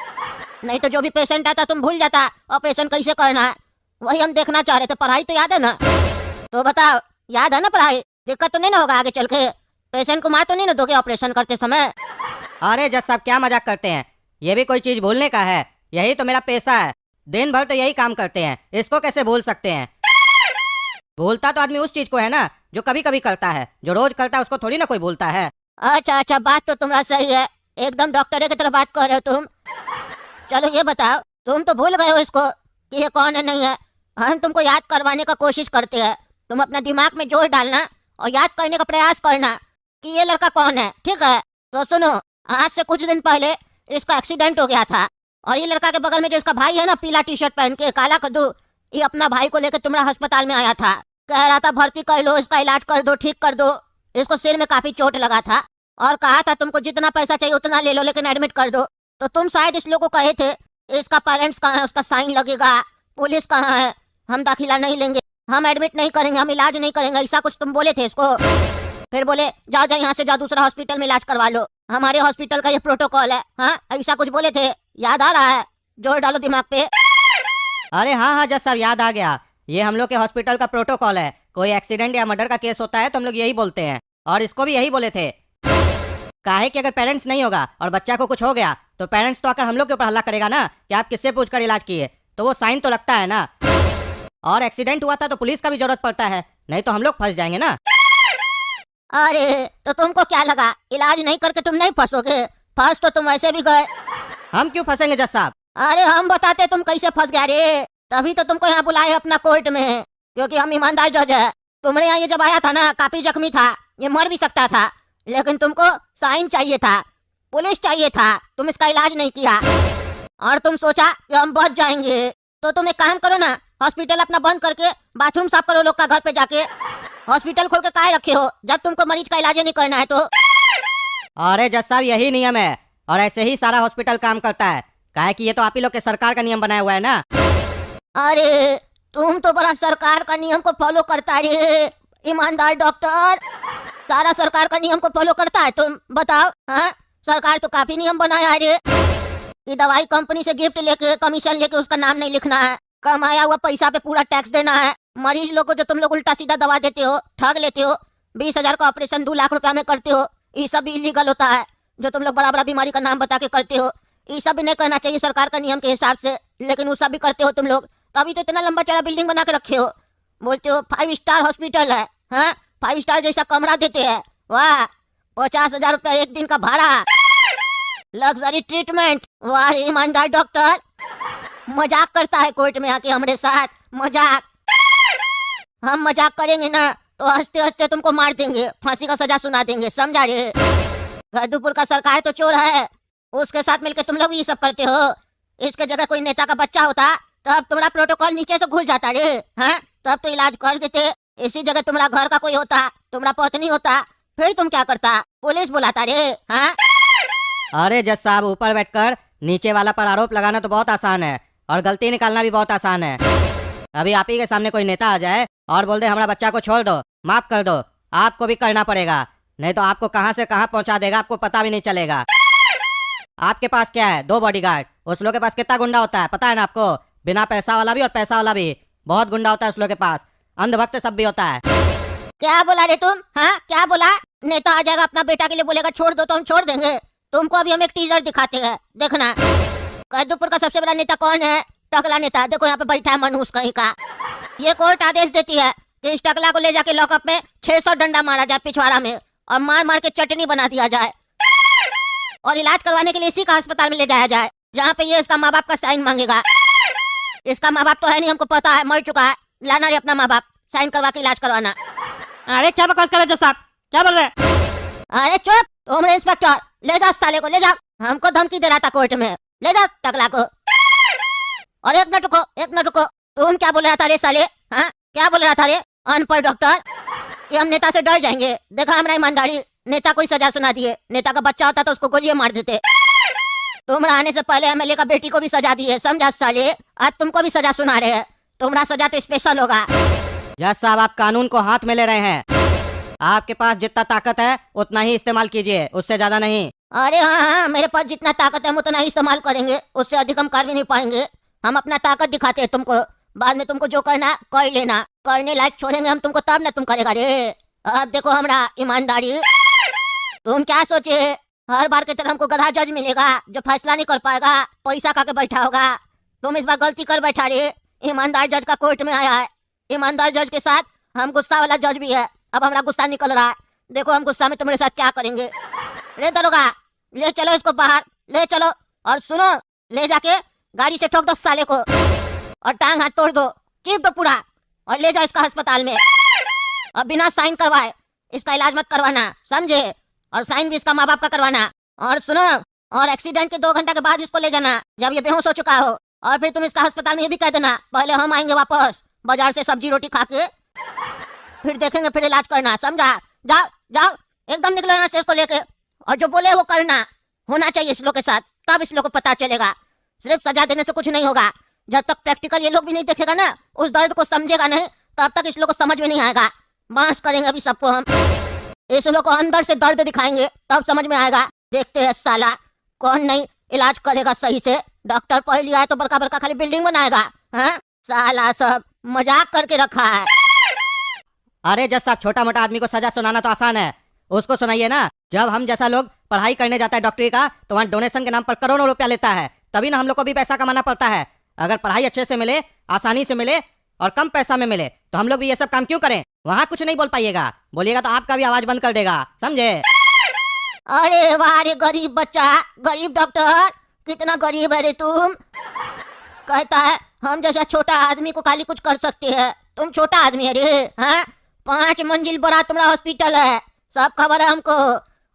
नहीं तो जो भी पेशेंट आता तुम भूल जाता ऑपरेशन कैसे करना है। वही हम देखना चाह रहे थे, पढ़ाई तो याद है ना? तो बताओ याद है ना पढ़ाई? दिक्कत तो नहीं ना होगा आगे चल के? पेशेंट को मार तो नहीं ना दोगे ऑपरेशन करते समय? अरे जज साहब क्या मजाक करते हैं, ये भी कोई चीज भूलने का है? यही तो मेरा पेशा है, दिन भर तो यही काम करते हैं, इसको कैसे भूल सकते हैं? भूलता तो आदमी उस चीज को है ना जो कभी कभी करता है, जो रोज करता है उसको थोड़ी ना कोई भूलता है। अच्छा अच्छा, बात तो तुम्हारा सही है, एकदम डॉक्टर की तरह बात कर रहे हो तुम। चलो ये बताओ, तुम तो भूल गए हो इसको कि ये कौन है नहीं है, हम तुमको याद करवाने का कोशिश करते हैं। तुम अपना दिमाग में जोर डालना और याद करने का प्रयास करना कि ये लड़का कौन है, ठीक है? तो सुनो, आज से कुछ दिन पहले इसका एक्सीडेंट हो गया था, और ये लड़का के बगल में जो इसका भाई है ना, पीला टी शर्ट पहन के, काला कद्दू, ये अपना भाई को लेकर तुम्हारा अस्पताल में आया था। कह रहा था भर्ती कर लो, इसका इलाज कर दो, ठीक कर दो। इसको सिर में काफी चोट लगा था और कहा था तुमको जितना पैसा चाहिए उतना ले लो, लेकिन एडमिट कर दो। तो तुम शायद इस लोग को कहे थे इसका पेरेंट्स कहाँ है, उसका साइन लगेगा, पुलिस कहाँ है, हम दाखिला नहीं लेंगे। हम एडमिट नहीं करेंगे, हम इलाज नहीं करेंगे, ऐसा कुछ तुम बोले थे इसको। फिर बोले जाओ जाओ यहाँ से जाओ, दूसरा हॉस्पिटल में इलाज करवा लो, हमारे हॉस्पिटल का ये प्रोटोकॉल है। हाँ, ऐसा कुछ बोले थे, याद आ रहा है? जोर डालो दिमाग पे। अरे हाँ हाँ जज साहब, याद आ गया। ये हम लोग के हॉस्पिटल का प्रोटोकॉल है। कोई एक्सीडेंट या मर्डर का केस होता है तो हम लोग यही बोलते हैं, और इसको भी यही बोले थे। काहे कि अगर पेरेंट्स नहीं होगा और बच्चा को कुछ हो गया तो पेरेंट्स तो आकर हम लोग के ऊपर हल्ला करेगा ना कि आप किससे पूछकर इलाज किए, तो वो साइन तो लगता है ना। और एक्सीडेंट हुआ था तो पुलिस का भी जरूरत पड़ता है, नहीं तो हम लोग फंस जाएंगे ना। अरे तो तुमको क्या लगा इलाज नहीं करके तुम नहीं फंसोगे? फंस तो तुम वैसे भी गए। हम क्यों फंसेंगे जज साहब? अरे हम बताते तुम कैसे फंस गया रे, तभी तो तुमको यहाँ बुलाए अपना कोर्ट में, क्योंकि हम ईमानदार जज है। तुम्हारे यहाँ ये जब आया था ना, काफी जख्मी था, ये मर भी सकता था, लेकिन तुमको साइन चाहिए था, पुलिस चाहिए था, तुम इसका इलाज नहीं किया और तुम सोचा कि हम बच जाएंगे। तो तुम एक काम करो ना, हॉस्पिटल अपना बंद करके बाथरूम साफ करो लोग का घर पे जाके। हॉस्पिटल खोल के काहे रखे हो जब तुमको मरीज का इलाज नहीं करना है तो? अरे जज साहब यही नियम है, और ऐसे ही सारा हॉस्पिटल काम करता है। काहे कि ये तो आप ही लोग के सरकार का नियम बनाया हुआ है ना। अरे तुम तो बड़ा सरकार का नियम को फॉलो करता रे, ईमानदार डॉक्टर। सारा सरकार का नियम को फॉलो करता है तुम, बताओ। हाँ, सरकार तो काफी नियम बनाया है रे। ये दवाई कंपनी से गिफ्ट लेके, कमीशन लेके उसका नाम नहीं लिखना है, कमाया हुआ पैसा पे पूरा टैक्स देना है। मरीज लोग को जो तुम लोग उल्टा सीधा दवा देते हो, ठग लेते हो, 20,000 का ऑपरेशन 2 लाख रुपया में करते हो, ये सब इलीगल होता है। जो तुम लोग बड़ा बड़ा बीमारी का नाम बता के करते हो, ये सब भी नहीं करना चाहिए सरकार का नियम के हिसाब से, लेकिन वो सब भी करते हो तुम लोग। तभी तो इतना लंबा चौड़ा बिल्डिंग बना के रखे हो, बोलते हो 5 स्टार हॉस्पिटल है। हाँ, 5 स्टार जैसा कमरा देते हैं, वाह। 50,000 रुपया एक दिन का भाड़ा, लग्जरी ट्रीटमेंट, वाह ईमानदार डॉक्टर। मजाक करता है कोर्ट में आके हमारे साथ, मजाक। हम मजाक करेंगे ना तो हंसते हंसते तुमको मार देंगे, फांसी का सजा सुना देंगे, समझा रे? गद्दूपुर का सरकार तो चोर है, उसके साथ मिलकर तुम लोग ये सब करते हो। इसके जगह कोई नेता का बच्चा होता तब तुम्हारा प्रोटोकॉल नीचे से घुस जाता रे। हाँ, तब तो इलाज कर देते। इसी जगह तुम्हारा घर का कोई होता, तुम्हारा पत्नी होता, फिर तुम क्या करता? पुलिस बुलाता रे। हाँ, अरे जज साहब, ऊपर बैठकर नीचे वाला पर आरोप लगाना तो बहुत आसान है, और गलती निकालना भी बहुत आसान है। अभी आप ही के सामने कोई नेता आ जाए और बोल दे हमारा बच्चा को छोड़ दो, माफ कर दो, आपको भी करना पड़ेगा, नहीं तो आपको कहां से कहां पहुंचा देगा आपको पता भी नहीं चलेगा। आपके पास क्या है? 2 बॉडीगार्ड। उस लोग के पास कितना गुंडा होता है पता है ना आपको? बिना पैसा वाला भी और पैसा वाला भी, बहुत गुंडा होता है उस लोग के पास, अंधभक्त सब भी होता है। क्या बोला रे तुम? हाँ, क्या बोला? नेता आ जाएगा अपना बेटा के लिए बोलेगा छोड़ दो तो हम छोड़ देंगे? तुमको अभी हम एक टीजर दिखाते हैं, देखना। गद्दूपुर का सबसे बड़ा नेता कौन है? टकला नेता। देखो यहाँ पे बैठा है मनहूस कहीं का। ये कोर्ट आदेश देती है कि इस टकला को ले जाके लॉकअप में 600 डंडा मारा जाए पिछवाड़ा में, और मार मार के चटनी बना दिया जाए, और इलाज करवाने के लिए इसी का अस्पताल में ले जाया जाए जहाँ पे ये इसका माँ बाप का साइन मांगेगा। इसका माँ बाप तो है नहीं, हमको पता है, मर चुका है। लाना रे अपना माँ बाप, साइन करवा के इलाज करवाना। अरे क्या बकवास कर रहे जज साहब, क्या बोल रहे? अरे चुप तुम रे इंस्पेक्टर, ले जाओ साले को, ले जाओ। हमको धमकी दे रहा था कोर्ट में, ले जाओ टकला को। और एक मिनट रुको, एक मिनट रुको, तुम क्या बोल रहा था रे साले? हाँ, क्या बोल रहा था रे अनपढ़ डॉक्टर कि हम नेता से डर जाएंगे? देखा हमारा ईमानदारी, नेता को ही सजा सुना दिए। नेता का बच्चा होता तो उसको गोलियां मार देते। तुम आने से पहले एमएलए का बेटी को भी सजा दी है, समझा साले? आज तुमको भी सजा सुना रहे हैं, तुम्हारा सजा तो स्पेशल होगा। जज साहब, आप कानून को हाथ में ले रहे हैं। आपके पास जितना ताकत है उतना ही इस्तेमाल कीजिए, उससे ज्यादा नहीं। अरे हाँ हाँ, मेरे पास जितना ताकत है हम उतना ही इस्तेमाल करेंगे, उससे अधिक हम कर भी नहीं पाएंगे। हम अपना ताकत दिखाते हैं तुमको, बाद में तुमको जो करना कर लेना, करने लायक छोड़ेंगे हम तुमको तब ना तुम करेगा रे। अब देखो हमारा ईमानदारी। तुम क्या सोचे हर बार की तरह हमको गधा जज मिलेगा जो फैसला नहीं कर पाएगा, पैसा खा के बैठा होगा? तुम इस बार गलती कर बैठा रे। ईमानदार जज का कोर्ट में आया है, ईमानदार जज के साथ हम गुस्सा वाला जज भी है। अब हमारा गुस्सा निकल रहा है, देखो हम गुस्सा में तुम्हारे साथ क्या करेंगे। रे दरोगा, ले चलो इसको बाहर, ले चलो, और सुनो, ले जाके गाड़ी से ठोक दो साले को, और टांग हाथ तोड़ दो, चीप दो पूरा, और ले जाओ इसका अस्पताल में। अब बिना साइन करवाए इसका इलाज मत करवाना, समझे? और साइन भी इसका माँ बाप का करवाना। और सुनो, और एक्सीडेंट के 2 घंटे के बाद इसको ले जाना जब ये बेहोश हो चुका हो, और फिर तुम इसका अस्पताल में ये भी कह देना पहले हम आएंगे वापस बाजार से सब्जी रोटी खा के, फिर देखेंगे, फिर इलाज करना, समझा? जाओ जाओ, एकदम निकलो यहाँ से इसको लेके, और जो बोले वो करना होना चाहिए इस लोग के साथ, तब इस लोग को पता चलेगा। सिर्फ सजा देने से कुछ नहीं होगा, जब तक प्रैक्टिकल ये लोग भी नहीं देखेगा ना, उस दर्द को समझेगा नहीं, तब तक इस लोग को समझ में नहीं आएगा। बांस करेंगे अभी सबको हम, इस लोग को अंदर से दर्द दिखाएंगे तब समझ में आएगा। देखते हैं साला कौन नहीं इलाज करेगा सही से। डॉक्टर पढ़ लिया है तो बड़का बड़का खाली बिल्डिंग बनाएगा। हाँ साला सब मजाक करके रखा है। अरे जज साहब, छोटा मोटा आदमी को सजा सुनाना तो आसान है, उसको सुनाइए ना। जब हम जैसा लोग पढ़ाई करने जाता है डॉक्टरी का, तो वहाँ डोनेशन के नाम पर करोड़ों रुपया लेता है, तभी ना हम लोग को भी पैसा कमाना पड़ता है। अगर पढ़ाई अच्छे से मिले, आसानी से मिले और कम पैसा में मिले, तो हम लोग भी ये सब काम क्यों करें। वहाँ कुछ नहीं बोल पाइएगा, बोलिएगा तो आपका भी आवाज बंद कर देगा, समझे। अरे वाह रे गरीब बच्चा, गरीब डॉक्टर, कितना गरीब है रे तुम। कहता है हम जैसा छोटा आदमी को खाली कुछ कर सकते हैं। तुम छोटा आदमी है रे। हाँ 5 मंजिल बड़ा तुम्हारा हॉस्पिटल है, सब खबर है हमको।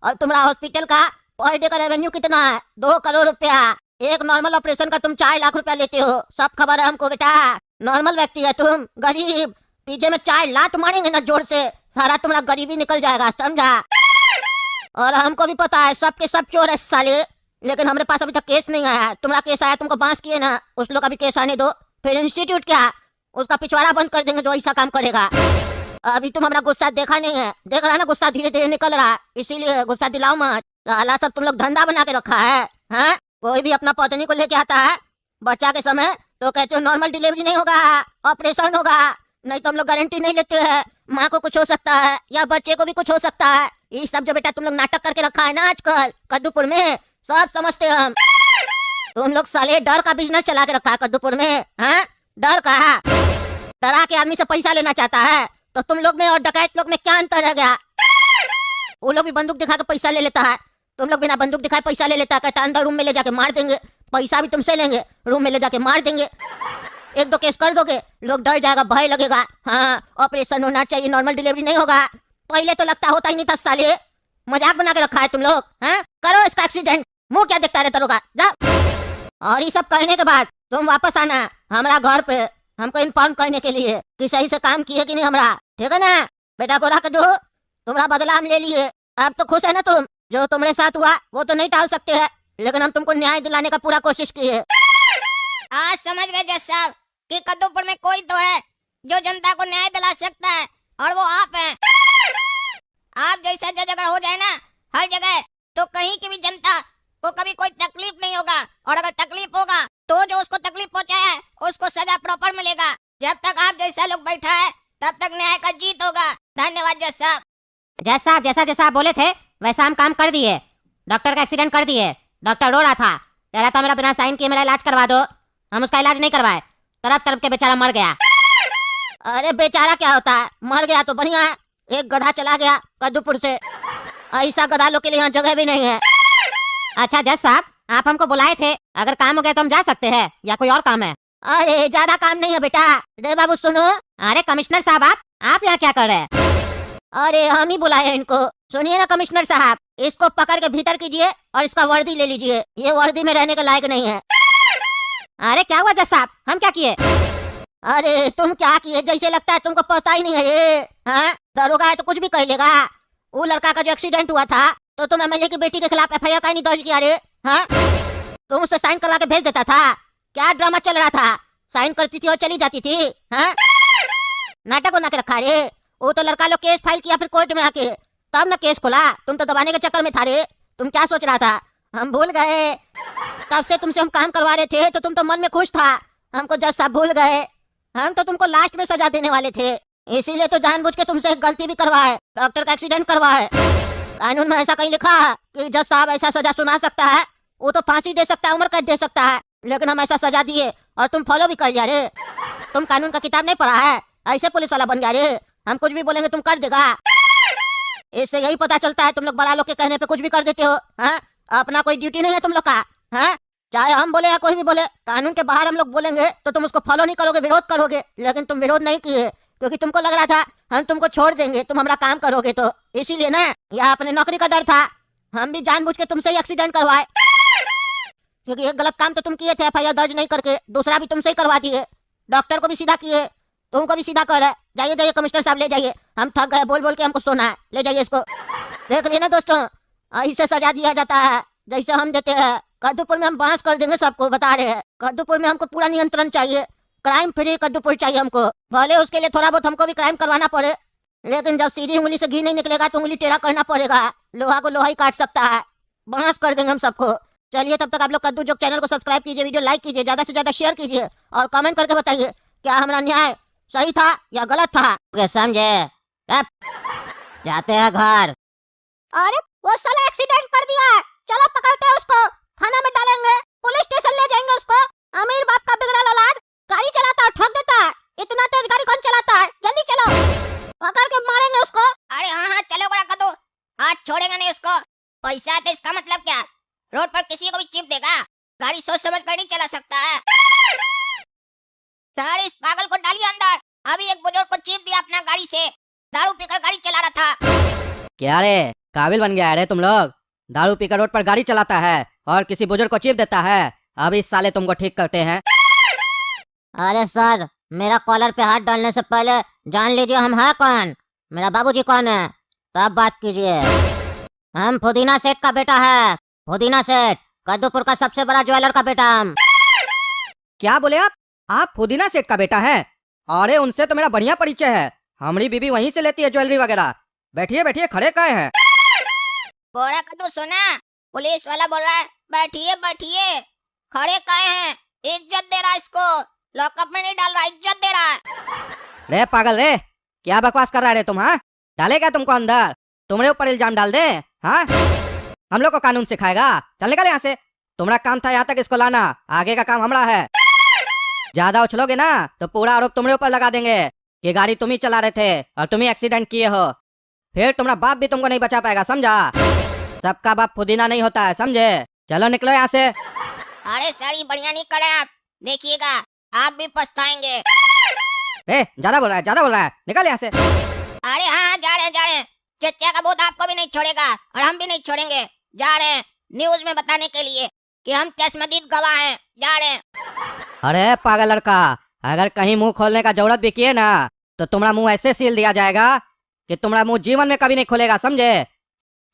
और तुम्हारा हॉस्पिटल का पर डे का रेवेन्यू कितना है? 2 करोड़ रुपया। एक नॉर्मल ऑपरेशन का तुम 4 लाख रुपया लेते हो, सब खबर है हमको बेटा। नॉर्मल व्यक्ति है तुम, गरीब। पीछे में 4 लात मारेंगे ना जोर से, सारा तुम्हारा गरीबी निकल जाएगा, समझा। और हमको भी पता है सबके सब चोर है साले, लेकिन हमारे पास अभी तक केस नहीं आया। तुम्हारा केस आया, तुमको बांस किए ना, उस लोग का भी केस आने दो। फिर इंस्टीट्यूट क्या, उसका पिछवाड़ा बंद कर देंगे जो ऐसा काम करेगा। अभी तुम हमारा गुस्सा देखा नहीं है, देख रहा है ना गुस्सा धीरे धीरे निकल रहा है, इसीलिए गुस्सा दिलाओ मत। साला सब तुम लोग धंधा बना के रखा है। हाँ कोई भी अपना पत्नी को लेके आता है बच्चा के समय तो कहते हो नॉर्मल डिलीवरी नहीं होगा, ऑपरेशन होगा। नहीं तो हम लोग गारंटी नहीं लेते हैं, माँ को कुछ हो सकता है या बच्चे को भी कुछ हो सकता है। ये सब जो बेटा तुम लोग नाटक करके रखा है ना आजकल कद्दूपुर में, सब समझते हैं हम। तुम लोग साले डर का बिजनेस चला के रखा है कद्दूपुर में। हाँ डर का, डरा के आदमी से पैसा लेना चाहता है। तो तुम लोग में और डकैत लोग में क्या अंतर रह गया? वो लोग भी बंदूक दिखा के पैसा ले लेता है, तुम लोग बिना बंदूक दिखाए पैसा ले लेता है। कहता अंदर रूम में ले जाके मार देंगे, पैसा भी तुमसे लेंगे, रूम में ले जाके मार देंगे। 1-2 केस कर दोगे, लोग डर जाएगा, भय लगेगा। हाँ ऑपरेशन होना चाहिए, नॉर्मल डिलीवरी नहीं होगा। पहले तो लगता होता ही नहीं था साले, मजाक बना के रखा है तुम लोग। हाँ करो इसका एक्सीडेंट, मुंह क्या देखता रहता होगा जा। और ये सब करने के बाद तुम वापस आना हमारा घर पे, हमको इन्फॉर्म करने के लिए कि सही से काम किए कि नहीं हमारा, ठीक है ना बेटा। गोरा का जो तुम्हारा बदला हम ले लिए, अब तो खुश है ना तुम? जो तुम्हारे साथ हुआ वो तो नहीं टाल सकते हैं, लेकिन हम तुमको न्याय दिलाने का पूरा कोशिश किए। आज समझ गए जज साहब कि कद्दूपुर में कोई तो है जो जनता को न्याय दिला सकता है, और वो आप हैं। आप जैसा जज अगर हो जाए ना हर जगह, तो कहीं की भी जनता को कभी कोई तकलीफ नहीं होगा, और अगर तकलीफ होगा तो जो उसको तकलीफ पहुंचाया है उसको सजा प्रॉपर मिलेगा। जब तक आप जैसा लोग बैठा है तब तक न्याय का जीत होगा। धन्यवाद जज साहब। जज साहब जैसा आप बोले थे वैसा हम काम कर दिए। डॉक्टर का एक्सीडेंट कर दिए, डॉक्टर रो रहा था, कह रहा था मेरा बिना साइन किए मेरा इलाज करवा दो। हम उसका इलाज नहीं करवाए, तरफ तरफ के बेचारा मर गया। अरे बेचारा क्या होता है, मर गया तो बढ़िया है। एक गधा चला गया कद्दूपुर से, ऐसा गधा लोग के लिए यहाँ जगह भी नहीं है। अच्छा जज साहब आप हमको बुलाए थे, अगर काम हो गया तो हम जा सकते हैं या कोई और काम है? अरे ज्यादा काम नहीं है बेटा। रे बाबू सुनो। अरे कमिश्नर साहब आप यहाँ क्या कर रहे हैं? अरे हम ही बुलाए इनको। सुनिए ना कमिश्नर साहब, इसको पकड़ के भीतर कीजिए और इसका वर्दी ले लीजिए, ये वर्दी में रहने के लायक नहीं है। अरे क्या हुआ जज साहब, हम क्या किए? अरे तुम क्या किए जैसे लगता है तुमको पता ही नहीं है ये। हाँ दरोगा है तो कुछ भी कर लेगा। वो लड़का का जो एक्सीडेंट हुआ था तो तुम एमएलए की बेटी के खिलाफ एफआईआर का नहीं दर्ज किया रे? हाँ तुम उससे साइन करवा के भेज देता था, क्या ड्रामा चल रहा था? साइन करती थी और चली जाती थी। हाँ नाटक बना के रखा रे। वो तो लड़का लोग केस फाइल किया फिर कोर्ट में आके, तब ना केस खोला। तुम तो दबाने के चक्कर में था रे। तुम क्या सोच रहा था? हम भूल गए, तब से तुमसे हम काम करवा रहे थे तो तुम तो मन में खुश था। हमको जज साहब भूल गए, हम तो तुमको लास्ट में सजा देने वाले थे, इसीलिए तो जानबूझ के तुमसे गलती भी करवाए, डॉक्टर का एक्सीडेंट करवाए। कानून में ऐसा कहीं लिखा है कि जज साहब ऐसा सजा सुना सकता है? वो तो फांसी दे सकता है, उम्र कैद दे सकता है, लेकिन हम ऐसा सजा दिए और तुम फॉलो भी कर लिया रे। तुम कानून का किताब नहीं पढ़ा है, ऐसे पुलिस वाला बन गया रे। हम कुछ भी बोलेंगे तुम कर देगा। इससे यही पता चलता है तुम लोग बड़ा लोग के कहने पे कुछ भी कर देते हो। हाँ अपना कोई ड्यूटी नहीं है तुम लोग का। हाँ चाहे हम बोले या कोई भी बोले, कानून के बाहर हम लोग बोलेंगे तो तुम उसको फॉलो नहीं करोगे, विरोध करोगे। लेकिन तुम विरोध नहीं किए क्योंकि तुमको लग रहा था हम तुमको छोड़ देंगे, तुम हमारा काम करोगे, तो इसीलिए ना, या अपने नौकरी का डर था। हम भी जानबूझ के तुमसे ही एक्सीडेंट करवाए, क्योंकि एक गलत काम तो तुम किए थे एफआईआर दर्ज नहीं करके, दूसरा भी तुमसे ही करवा दिए। डॉक्टर को भी सीधा किए, तुमको भी सीधा कर है। जाइए जाइए कमिश्नर साहब ले जाइए, हम थक गए बोल बोल के, हमको सोना है। ले जाइए इसको। देख लिए ना दोस्तों, ऐसे सजा दिया जाता है जैसे हम देते हैं। कद्दूपुर में हम बांस कर देंगे सबको, बता रहे हैं। कद्दूपुर में हमको पूरा नियंत्रण चाहिए, क्राइम फ्री कद्दूपुर चाहिए हमको। भले उसके लिए थोड़ा बहुत हमको भी क्राइम करवाना पड़े, लेकिन जब सीधी उंगली से घी नहीं निकलेगा तो उंगली टेढ़ा करना पड़ेगा। लोहा को लोहा ही काट सकता है, बांस कर देंगे हम सबको। चलिए तब तक आप लोग कद्दू जोक चैनल को सब्सक्राइब कीजिए, वीडियो लाइक कीजिए, ज्यादा से ज्यादा शेयर कीजिए और कमेंट करके बताइए क्या हमारा न्याय सही था या गलत था। समझे? अब जाते हैं घर। अरे वो साला एक्सीडेंट कर दिया है, चलो पकड़ते हैं उसको, थाना में डालेंगे, पुलिस स्टेशन ले जाएंगे उसको। अमीर बाप का बिगड़ल औलाद, गाड़ी चलाता है, ठोक देता है। इतना तेज गाड़ी कौन चलाता है? जल्दी चलो, पकड़ के मारेंगे उसको। अरे हाँ हाँ चलो बड़ा कद्दू, आज छोड़ेगा नहीं उसको। पैसा है तो इसका मतलब क्या? रोड पर किसी को भी चिप देगा? गाड़ी सोच समझ कर नहीं चला सकता है। सर इस पागल को डालिए अंदर। अभी एक बुजुर्ग को चिप दिया अपना गाड़ी से, दारू पीकर गाड़ी चला रहा था। क्या रे, काबिल बन गया है रे तुम लोग? दारू पीकर रोड पर गाड़ी चलाता है और किसी बुजुर्ग को चिप देता है। अब इस साले तुमको ठीक करते हैं। अरे सर, मेरा कॉलर पे हाथ डालने से पहले जान लीजिए हम है कौन, मेरा बाबूजी कौन है, तब बात कीजिए। हम पुदीना सेठ का बेटा है, पुदीना सेठ, कद्दूपुर का सबसे बड़ा ज्वेलर का बेटा हम। क्या बोले आप? आप पुदीना सेठ का बेटा हैं? अरे उनसे तो मेरा बढ़िया परिचय है, हमारी बीबी वहीं से लेती है ज्वेलरी वगैरह। बैठिए बैठिए, खड़े काहे हैं? बोरा कद्दू सुना, पुलिस वाला बोल रहा है बैठिए बैठिए, खड़े काहे हैं? इज्जत दे रहा है इसको, लॉकअप में नहीं डाल रहा, इज्जत दे रहा है। रे पागल रे, क्या बकवास कर रहा है तुम? हाँ, डालेगा तुमको अंदर, तुम्हारे ऊपर इल्जाम डाल दे। हाँ, हम लोग को कानून सिखाएगा? चल निकल यहाँ से। तुम्हारा काम था यहाँ तक इसको लाना, आगे का काम हमारा है। ज्यादा उछलोगे ना तो पूरा आरोप तुम्हारे ऊपर लगा देंगे कि गाड़ी तुम ही चला रहे थे और तुम ही एक्सीडेंट किए हो। फिर तुम्हारा बाप भी तुमको नहीं बचा पाएगा, समझा? सबका बाप पुदीना नहीं होता है, समझे? चलो निकलो यहाँ से। अरे सर ये बढ़िया नहीं करे आप, देखिएगा आप भी पछताएंगे। ज्यादा बोल रहा है, ज्यादा बोल रहा है, निकल यहाँ से। अरे हाँ जा रहे हैं। चचा का भूत आपको भी नहीं छोड़ेगा और हम भी नहीं छोड़ेंगे। जा रहे हैं न्यूज में बताने के लिए कि हम चश्मदीद गवाह हैं, जा रहे हैं। अरे पागल लड़का, अगर कहीं मुंह खोलने का जरूरत भी किए ना तो तुम्हारा मुंह ऐसे सील दिया जाएगा कि तुम्हारा मुंह जीवन में कभी नहीं खोलेगा, समझे?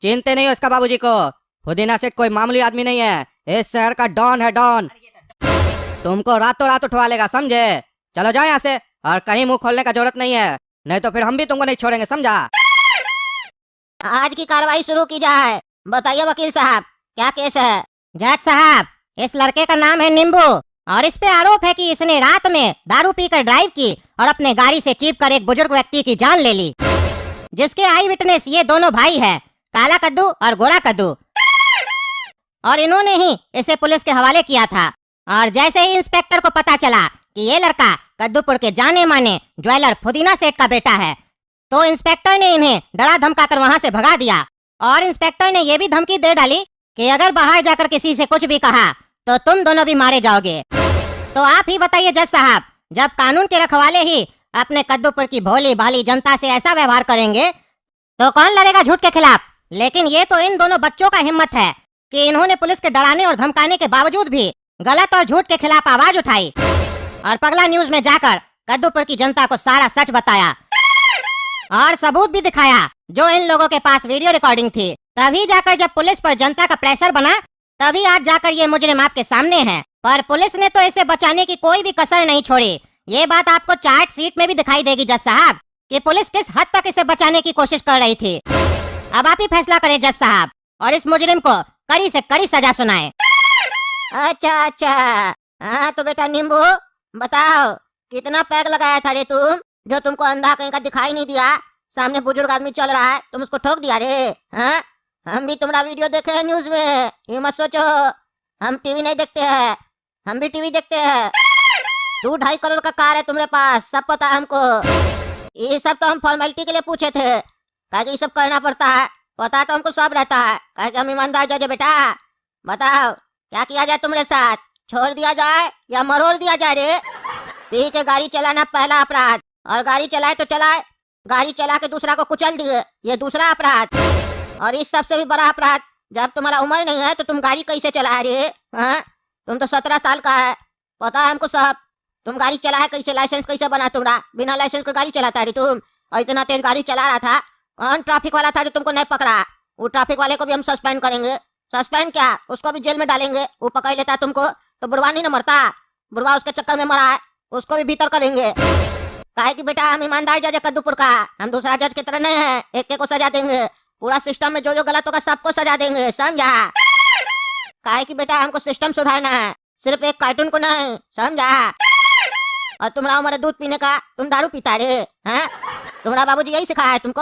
चिंते नहीं हो इसका बाबूजी को, पुदीना सेठ कोई मामूली आदमी नहीं है, इस शहर का डॉन है, डॉन। तुमको रातों रात उठवा लेगा, समझे? चलो जाओ यहाँ से, और कहीं मुंह खोलने का जरूरत नहीं है, नहीं तो फिर हम भी तुमको नहीं छोड़ेंगे, समझा? आज की कार्रवाई शुरू की जाए। बताइए वकील साहब, क्या केस है? जज साहब, इस लड़के का नाम है नींबू और इस पे आरोप है कि इसने रात में दारू पीकर ड्राइव की और अपने गाड़ी से चीप कर एक बुजुर्ग व्यक्ति की जान ले ली, जिसके आई विटनेस ये दोनों भाई है, काला कद्दू और गोरा कद्दू। और इन्होंने ही इसे पुलिस के हवाले किया था। और जैसे ही इंस्पेक्टर को पता चला कि ये लड़का कद्दूपुर के जाने माने ज्वेलर पुदीना सेठ का बेटा है, तो इंस्पेक्टर ने इन्हें डरा धमकाकर वहां से भगा दिया। और इंस्पेक्टर ने ये भी धमकी दे डाली कि अगर बाहर जाकर किसी से कुछ भी कहा तो तुम दोनों भी मारे जाओगे। तो आप ही बताइए जज साहब, जब कानून के रखवाले ही अपने कद्दूपुर की भोली भाली जनता से ऐसा व्यवहार करेंगे तो कौन लड़ेगा झूठ के खिलाफ? लेकिन ये तो इन दोनों बच्चों का हिम्मत है कि इन्होंने पुलिस के डराने और धमकाने के बावजूद भी गलत और झूठ के खिलाफ आवाज उठाई और पगला न्यूज में जाकर कद्दूपुर की जनता को सारा सच बताया और सबूत भी दिखाया जो इन लोगों के पास वीडियो रिकॉर्डिंग थी। तभी जाकर जब पुलिस पर जनता का प्रेशर बना, तभी आज जाकर ये मुजरिम आपके सामने है। पर पुलिस ने तो इसे बचाने की कोई भी कसर नहीं छोड़ी। ये बात आपको चार्ट शीट में भी दिखाई देगी जज साहब कि पुलिस किस हद तक इसे बचाने की कोशिश कर रही थी। अब आप ही फैसला करें जज साहब और इस मुजरिम को कड़ी से कड़ी सजा सुनाए। अच्छा, हाँ तो बेटा नींबू, बताओ कितना पैक लगाया था रे तुम, जो तुमको अंधा कहीं का दिखाई नहीं दिया? सामने बुजुर्ग आदमी चल रहा है, तुम उसको ठोक दिया रे? हाँ, हम भी तुम्हारा वीडियो देखे हैं न्यूज में, ये मत सोचो हम टीवी नहीं देखते हैं, हम भी टीवी देखते हैं। 2-2.5 करोड़ का कार है तुम्हारे पास, सब पता है हमको। ये सब तो हम फॉर्मेलिटी के लिए पूछे थे, ताकि ये सब करना पड़ता है, पता तो हमको सब रहता है, कहे हम ईमानदार जज है। बेटा बताओ क्या किया जाए तुम्हारे साथ, छोड़ दिया जाए या मरोड़ दिया जाए रे? पी के गाड़ी चलाना पहला अपराध, और गाड़ी चलाए तो चलाए, गाड़ी चला के दूसरा को कुचल दिए, ये दूसरा अपराध। और इस सबसे भी बड़ा अपराध, जब तुम्हारा उम्र नहीं है तो तुम गाड़ी कैसे चला रहे? हाँ, तुम तो 17 साल का है, पता है हमको सब। तुम गाड़ी चलाए कैसे, लाइसेंस कैसे बना तुम्हारा? बिना लाइसेंस के गाड़ी चलाता है तुम, और इतना तेज गाड़ी चला रहा था। कौन ट्रैफिक वाला था जो तुमको नहीं पकड़ा? वो ट्रैफिक वाले को भी हम सस्पेंड करेंगे। सस्पेंड क्या, उसको भी जेल में डालेंगे। वो पकड़ लेता तुमको तो बुढ़वा नहीं न मरता, बुढ़वा उसके चक्कर में मरा है। उसको भी भीतर करेंगे। काहे कि बेटा हम ईमानदार जज है कद्दूपुर का, हम दूसरा जज की तरह नहीं है एक को सजा देंगे। पूरा सिस्टम में जो जो गलत होगा सबको सजा देंगे, समझा? काहे कि बेटा हमको सिस्टम सुधारना है, सिर्फ एक कार्टून को नहीं, समझा? और तुम्हारा उम्र दूध पीने का, तुम दारू पीता रे हैं? तुम्हारा बाबूजी यही सिखाया है तुमको?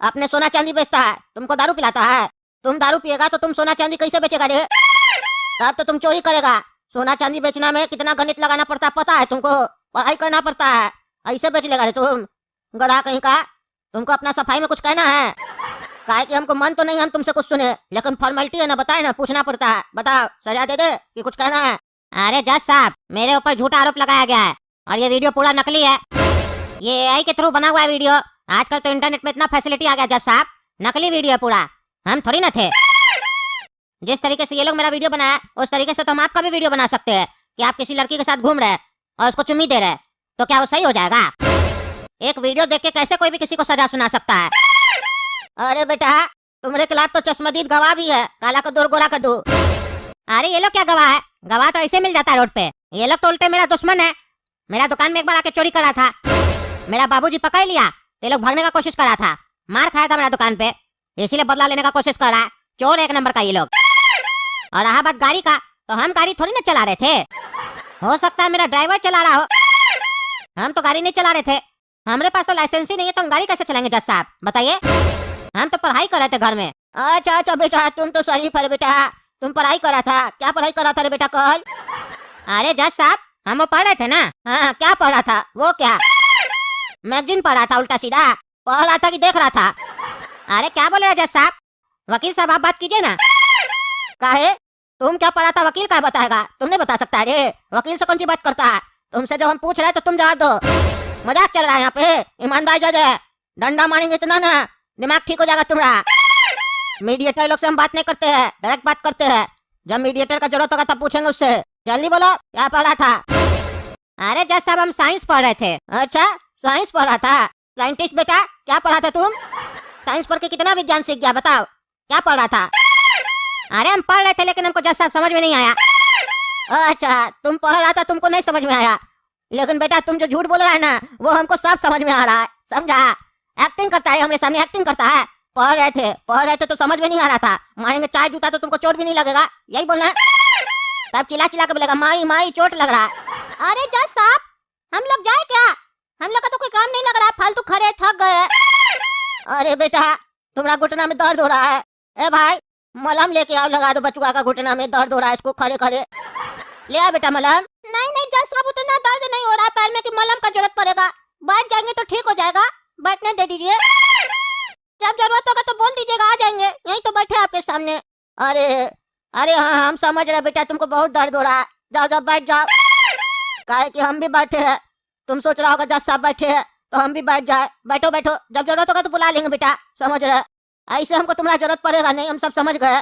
अपने सोना चांदी बेचता है, तुमको दारू पिलाता है। तुम दारू पिएगा तो तुम सोना चांदी कैसे बेचेगा रे? तब तो तुम चोरी करेगा। सोना चांदी बेचना में कितना गणित लगाना पड़ता है पता है तुमको? पढ़ाई करना पड़ता है, ऐसे बेच लेगा रे तुम? गधा कहीं का। तुमको अपना सफाई में कुछ कहना है? काहे कि हमको मन तो नहीं हम तुमसे कुछ सुने, लेकिन फॉर्मेलिटी है ना, बताए ना, पूछना पड़ता है। बताओ, सजा दे दे कि कुछ कहना है? अरे जज साहब, मेरे ऊपर झूठा आरोप लगाया गया है और ये वीडियो पूरा नकली है। ये एआई के थ्रू बना हुआ है वीडियो। आजकल तो इंटरनेट में इतना फैसिलिटी आ गया जज साहब, नकली वीडियो है पूरा, हम थोड़ी ना थे। जिस तरीके से ये लोग मेरा वीडियो बनाया उस तरीके से तो हम आपका भी वीडियो बना सकते हैं कि आप किसी लड़की के साथ घूम रहे और उसको चुम्मी दे रहे, तो क्या वो सही हो जाएगा? एक वीडियो देख के कैसे कोई भी किसी को सजा सुना सकता है? अरे बेटा, तुम्हारे खिलाफ तो चश्मदीद गवाह भी है, काला कद्दू और गोरा कद्दू। अरे ये लोग क्या गवाह है? गवाह तो ऐसे मिल जाता है रोड पे। ये लोग तो उल्टे मेरा दुश्मन है। मेरा दुकान में एक बार आके चोरी करा था, मेरा बाबूजी पकड़ लिया तो ये लोग भागने का कोशिश करा था, मार खाया था मेरा दुकान पे, इसीलिए बदला लेने का कोशिश कर रहा है। चोर एक नंबर का ये लोग। और रहा बात गाड़ी का, तो हम गाड़ी थोड़ी ना चला रहे थे, हो सकता है मेरा ड्राइवर चला रहा हो, हम तो गाड़ी नहीं चला रहे थे। हमारे पास तो लाइसेंस ही नहीं है तो हम गाड़ी कैसे चलाएंगे जज साहब, बताइए? हम तो पढ़ाई कर रहे थे घर में। अच्छा अच्छा बेटा, तुम तो शरीफ है बेटा, तुम पढ़ाई कर रहा था। क्या पढ़ाई कर रहा था रे बेटा कल? अरे जज साहब, हम वो पढ़ रहे थे ना। हाँ, क्या पढ़ रहा था? वो क्या मैगजीन पढ़ रहा था? उल्टा सीधा पढ़ रहा था कि देख रहा था? अरे क्या बोल रहे जज साहब? वकील साहब आप बात कीजिए ना। काहे? तुम क्या पढ़ा था वकील क्या बताएगा? तुम नहीं बता सकता रे, वकील से कौन सी बात करता है? तुमसे जब हम पूछ रहे हैं तो तुम जवाब दो। मजाक चल रहा है यहाँ पे, ईमानदार जज है, डंडा मारेंगे इतना ना दिमाग ठीक हो जाएगा तुम्हारा। मीडिएटर लोग से हम बात नहीं करते हैं, डायरेक्ट बात करते हैं। जब मीडिएटर का जरूरत होगा तब पूछेंगे उससे। जल्दी बोलो, क्या पढ़ा था? अरे जज साहब, हम साइंस पढ़ रहे थे। अच्छा, साइंस पढ़ रहा था? साइंटिस्ट बेटा, क्या पढ़ा था तुम? साइंस पढ़ के कितना विज्ञान सीख गया, बताओ क्या पढ़ रहा था? अरे हम पढ़ रहे थे लेकिन हमको जज साहब समझ में नहीं आया। अच्छा, तुम पढ़ रहा था, तुमको नहीं समझ में आया, लेकिन बेटा तुम जो झूठ बोल रहा है ना वो हमको सब समझ में आ रहा है, समझा? एक्टिंग करता है, हमारे सामने एक्टिंग करता है। पढ़ रहे थे तो समझ में नहीं आ रहा था। मारेंगे चार जूता तो तुमको चोट भी नहीं लगेगा, यही बोलना है? तब चिल्ला चिल्ला के बोलेगा माई माई चोट लग रहा है। अरे जज साहब, हम लोग जाए क्या? हम लोग का तो कोई काम नहीं लग रहा है, फालतू खड़े थक गए। अरे बेटा, तुम्हारा घुटना में दर्द हो रहा है। ए भाई, मलहम लेके आओ, लगा दो बचुआ का घुटना में दर्द हो रहा है, इसको खड़े खड़े ले आ बेटा मलहम। नहीं नहीं जज साहब, उतना दर्द नहीं हो रहा है पैर में कि मलहम का जरूरत पड़ेगा। बैठ जाएंगे तो ठीक हो जाएगा, बैठने दे दीजिए। जब जरूरत होगा तो बोल दीजिएगा, आ जाएंगे, यही तो बैठे आपके सामने। अरे अरे हाँ, हम समझ रहे बेटा, तुमको बहुत दर्द हो रहा है, जाओ जाओ बैठ जाओ। काहे कि हम भी बैठे हैं, तुम सोच रहा होगा जज साहब बैठे हैं तो हम भी बैठ जाए। बैठो बैठो, जब जरूरत होगा तो बुला लेंगे बेटा, समझ रहे? ऐसे हमको तुम्हारा जरूरत पड़ेगा नहीं, हम सब समझ गए।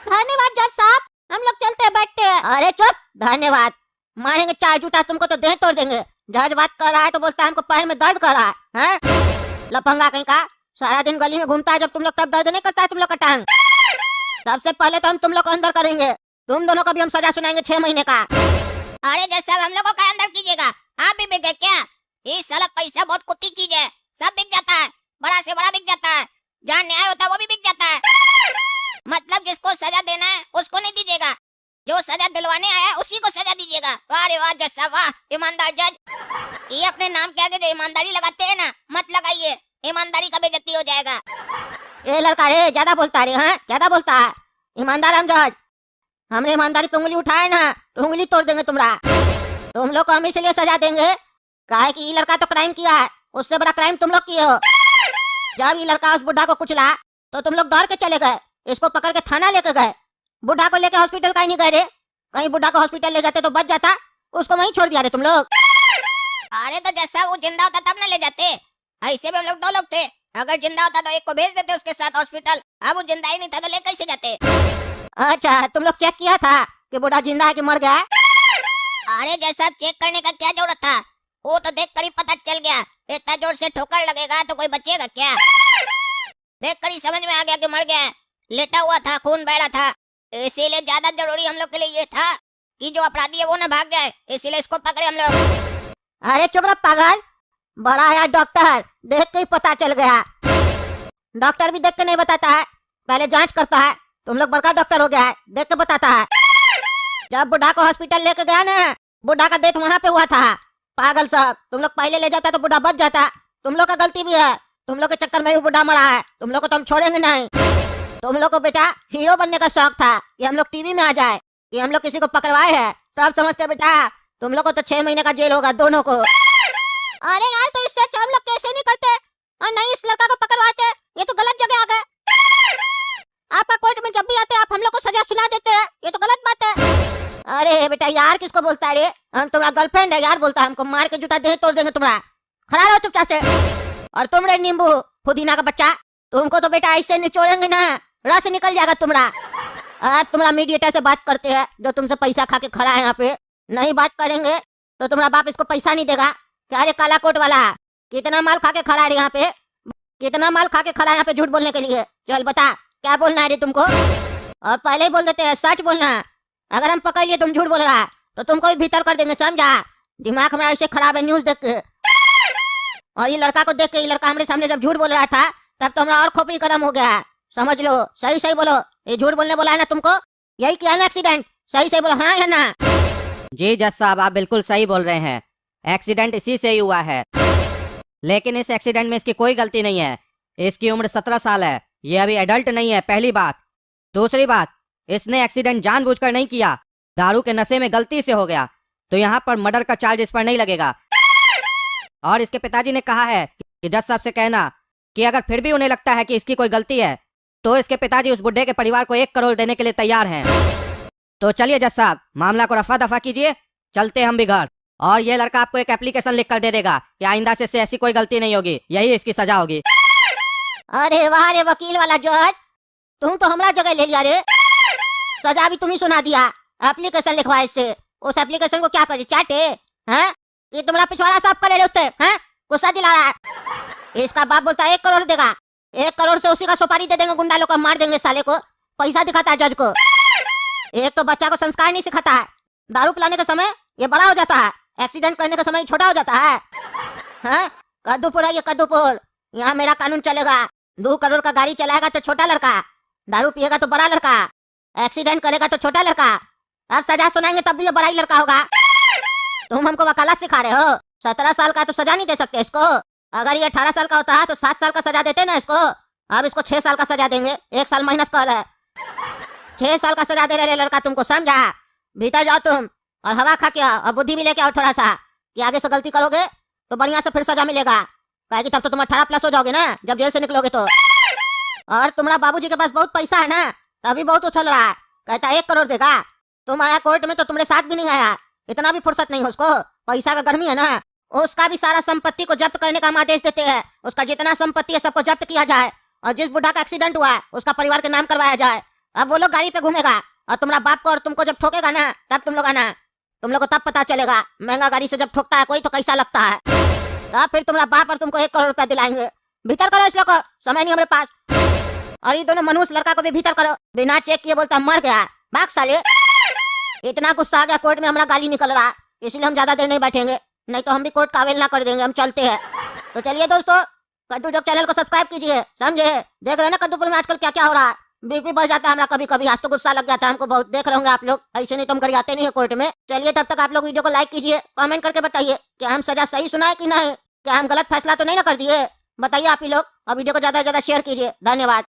धन्यवाद जज साहब, हम लोग चलते हैं, बैठते हैं। अरे चुप, धन्यवाद मारेंगे चार जूता, तुमको तो देह तोड़ देंगे। जज बात कर रहा है तो बोलता है हमको पैर में दर्द कर रहा है? लफंगा कहीं का, सारा दिन गली में घूमता है जब तुम लोग, तब दर्द नहीं करता है तुम लोग का टांग? सबसे पहले तो हम तुम लोग को अंदर करेंगे, तुम दोनों को भी हम सजा सुनाएंगे 6 महीने का। अरे जज साहब, हम लोग को क्या अंदर कीजिएगा? आप भी बिक गए क्या? ये साला पैसा बहुत कुत्ती चीज है, सब बिक जाता है, बड़ा से बड़ा बिक जाता है, जहाँ न्याय होता है वो भी बिक जाता है। मतलब जिसको सजा देना है उसको नहीं दीजिएगा, जो सजा दिलवाने आया है उसी को सजा दीजिएगा। अरे वाह जज साहब, वाह, ईमानदार जज। ये अपने नाम के आगे जो ईमानदारी लगाते हैं ना, मत लगाइए, ईमानदारी का बेइज्जती हो जाएगा। ये लड़का रे ज्यादा बोलता रे, हाँ ज्यादा बोलता है। ईमानदार हम जज, हमने ईमानदारी पे उंगली उठाए ना तो उंगली तोड़ देंगे तुम्हारा। तुम लोग को हम इसलिए सजा देंगे काहे कि ये लड़का तो क्राइम किया है, उससे बड़ा क्राइम तुम लोग किए हो। जब ये लड़का उस बुढ़ा को कुचला तो तुम लोग दौड़ के चले गए, इसको पकड़ के थाना लेके गए। बुढ़ा को लेके हॉस्पिटल कहीं नहीं गए रे, कहीं बुढ़ा को हॉस्पिटल ले जाते तो बच जाता, उसको वहीं छोड़ दिया रे तुम लोग। अरे तो जैसा वो जिंदा होता तब ना ले जाते, ऐसे भी हम लोग 2 लोग थे, अगर जिंदा होता तो एक को भेज देते उसके साथ हॉस्पिटल, अब वो जिंदा ही नहीं था तो ले कैसे जाते? अच्छा, तुम लोग चेक किया था कि बुढ़ा जिंदा है कि मर गया है? अरे जैसा चेक करने का क्या जरूरत था, वो तो देख कर ही पता चल गया। इतना जोर से ठोकर लगेगा तो कोई बचेगा क्या? देख कर ही समझ में आ गया कि मर गया है, लेटा हुआ था, खून बह रहा था। इसीलिए ज्यादा जरूरी हम लोग के लिए ये था कि जो अपराधी है वो ना भाग जाए, इसीलिए इसको पकड़े हम लोग। अरे चुप रह पागल, बड़ा है डॉक्टर, देख के ही पता चल गया। डॉक्टर भी देख के नहीं बताता है, पहले जांच करता है। तुम लोग बड़का डॉक्टर हो गया है, देख के बताता है। जब बुढ़ा को हॉस्पिटल लेके गया ना, बुढ़ा का डेथ वहां पे हुआ था। पागल सब, तुम लोग पहले ले जाता तो बुढ़ा बच जाता। तुम लोग का गलती भी है, तुम लोग के चक्कर में भी बुढ़ा मरा है। तुम लोग को तो हम छोड़ेंगे नहीं। तुम लोग को बेटा हीरो बनने का शौक था कि हम लोग टीवी में आ जाए, कि हम लोग किसी को पकड़वाए हैं, सब समझते बेटा। तुम लोग को तो 6 महीने का जेल होगा दोनों को। अरे यार, तो इससे अच्छा हम लोग कैसे नहीं करते और नहीं इस लड़का को पकड़वाते? ये तो गलत जगह आ गए। आपका कोर्ट में जब भी आते हैं आप हम लोग को सजा सुना देते हैं, ये तो गलत बात है। अरे बेटा यार किसको बोलता है रे? हम तुम्हारा गर्लफ्रेंड है यार, बोलता है हमको मार के जूता दे तोड़ देंगे तुम्हारा। खड़ा रहो चुपचाप से। और तुम रे नींबू पुदीना का बच्चा, तुमको तो बेटा ऐसे निचोड़ेंगे ना, रस निकल जाएगा तुम्हारा। आज तुम्हारा मीडिएटर से बात करते हैं जो तुमसे पैसा खा के खड़ा है यहाँ पे। नहीं बात करेंगे तो तुम्हारा बाप इसको पैसा नहीं देगा। क्या रे काला कोट वाला, कितना माल खा के खड़ा है यहाँ पे? कितना माल खा के खड़ा है यहाँ पे झूठ बोलने के लिए? चल बता क्या बोलना है रे तुमको? और पहले ही बोल देते हैं सच बोलना। अगर हम पकड़ लिए तुम झूठ बोल रहा है तो तुमको भी भीतर कर देंगे, समझा? दिमाग हमारा ऐसे खराब है न्यूज देख के। और ये लड़का को देख के, ये लड़का हमारे सामने जब झूठ बोल रहा था तब तो हमारा और खोपड़ी गर्म हो गया। समझ लो, सही सही बोलो। ये झूठ बोलने बोला है ना तुमको? यही किया ना एक्सीडेंट? सही सही बोलो, हाँ या ना? जी जज साहब, आप बिल्कुल सही बोल रहे हैं। एक्सीडेंट इसी से ही हुआ है, लेकिन इस एक्सीडेंट में इसकी कोई गलती नहीं है। इसकी उम्र 17 साल है, ये अभी एडल्ट नहीं है, पहली बात। दूसरी बात, इसने एक्सीडेंट जानबूझकर नहीं किया, दारू के नशे में गलती से हो गया, तो यहाँ पर मर्डर का चार्ज इस पर नहीं लगेगा। और इसके पिताजी ने कहा है कि जज साहब से कहना कि अगर फिर भी उन्हें लगता है कि इसकी कोई गलती है तो इसके पिताजी उस बुड्ढे के परिवार को 1 करोड़ देने के लिए तैयार हैं। तो चलिए जज साहब, मामला को रफा दफा कीजिए, चलते हम भी घर। और ये लड़का आपको एक एप्लीकेशन लिख कर दे देगा कि आइंदा से ऐसी कोई गलती नहीं होगी, यही इसकी सजा होगी। अरे वाह रे वकील वाला जज, तुम तो हमारा जगह ले लिया रे। सजा भी तुम ही सुना दिया। एप्लीकेशन लिखवाए इससे, उस एप्लीकेशन को क्या करे, चाटे? हैं? ये तुम्हारा पिछवाड़ा साफ करे ले उससे, हैं? गुस्सा दिला रहा है। इसका बाप बोलता है 1 करोड़ देगा, 1 करोड़ से उसी का सुपारी दे देंगे, गुंडा लोग को मार देंगे साले को। पैसा दिखाता है जज को। एक तो बच्चा को संस्कार नहीं सिखाता है, दारू पिलाने के समय ये बड़ा हो जाता है, एक्सीडेंट करने के समय छोटा हो जाता है। हाँ? कद्दूपुर है ये, कद्दूपुर। यहाँ मेरा कानून चलेगा। 2 करोड़ का गाड़ी चलाएगा तो छोटा लड़का, दारू पिएगा तो बड़ा लड़का, एक्सीडेंट करेगा तो छोटा लड़का। अब सजा सुनाएंगे तब भी ये बड़ा ही लड़का होगा। तुम हमको वकालत सिखा रहे हो? 17 साल का तो सजा नहीं दे सकते इसको। अगर ये 18 साल का होता है तो 7 साल का सजा देते ना इसको। अब इसको 6 साल का सजा देंगे, 1 साल माइनस कर है। 6 साल का सजा दे रहे लड़का तुमको, समझा? भीतर जाओ तुम और हवा खा के आओ और बुद्धि भी लेके आओ थोड़ा सा, कि आगे से गलती करोगे तो बढ़िया से फिर सजा मिलेगा। कहे कि तब तो तुम 18+ हो जाओगे ना जब जेल से निकलोगे तो। और तुम्हारा बाबूजी के पास बहुत पैसा है ना, तभी बहुत उछल रहा है, कहता 1 करोड़ देगा। तुम आया कोर्ट में तो तुम्हारे साथ भी नहीं आया, इतना भी फुर्सत नहीं है उसको। पैसा का गर्मी है ना, उसका भी सारा संपत्ति को जब्त करने का हम आदेश देते हैं। उसका जितना संपत्ति है सबको जब्त किया जाए और जिस बुढ़ा का एक्सीडेंट हुआ है उसका परिवार के नाम करवाया जाए। अब वो लोग गाड़ी पे घूमेगा और तुम्हारा बाप को और तुमको जब ठोकेगा ना तब तुम लोग आना। तुम लोग को तब पता चलेगा महंगा गाड़ी से जब ठोकता है कोई तो कैसा लगता है। तब फिर तुम्हारा बाप और तुमको 1 करोड़ रुपया दिलाएंगे। भीतर करो इस लोग को, समय नहीं हमारे पास। और ये दोनों मनुष्य लड़का को भी भीतर करो। बिना चेक किए बोलता मर गया, भाग साले। इतना गुस्सा आ गया कोर्ट में, हमारा गाली निकल रहा, इसलिए हम ज्यादा देर नहीं बैठेंगे, नहीं तो हम भी कोर्ट का अवेलना कर देंगे। हम चलते हैं। तो चलिए दोस्तों, कद्दू जोक चैनल को सब्सक्राइब कीजिए, समझे? देख रहे हैं ना कद्दूपुर में आजकल क्या क्या हो रहा है। बीपी बढ़ जाता है हमारा कभी कभी, आज तो गुस्सा लग जाता है हमको बहुत। देख रहे होंगे आप लोग, ऐसे नहीं तो हम घर आते नहीं है कोर्ट में। चलिए तब तक आप लोग वीडियो को लाइक कीजिए, कमेंट करके बताइए कि हम सजा सही सुनाए कि नहीं, क्या हम गलत फैसला तो नहीं ना कर दिए, बताइए आप ही लोग। और वीडियो को ज्यादा से ज्यादा शेयर कीजिए। धन्यवाद।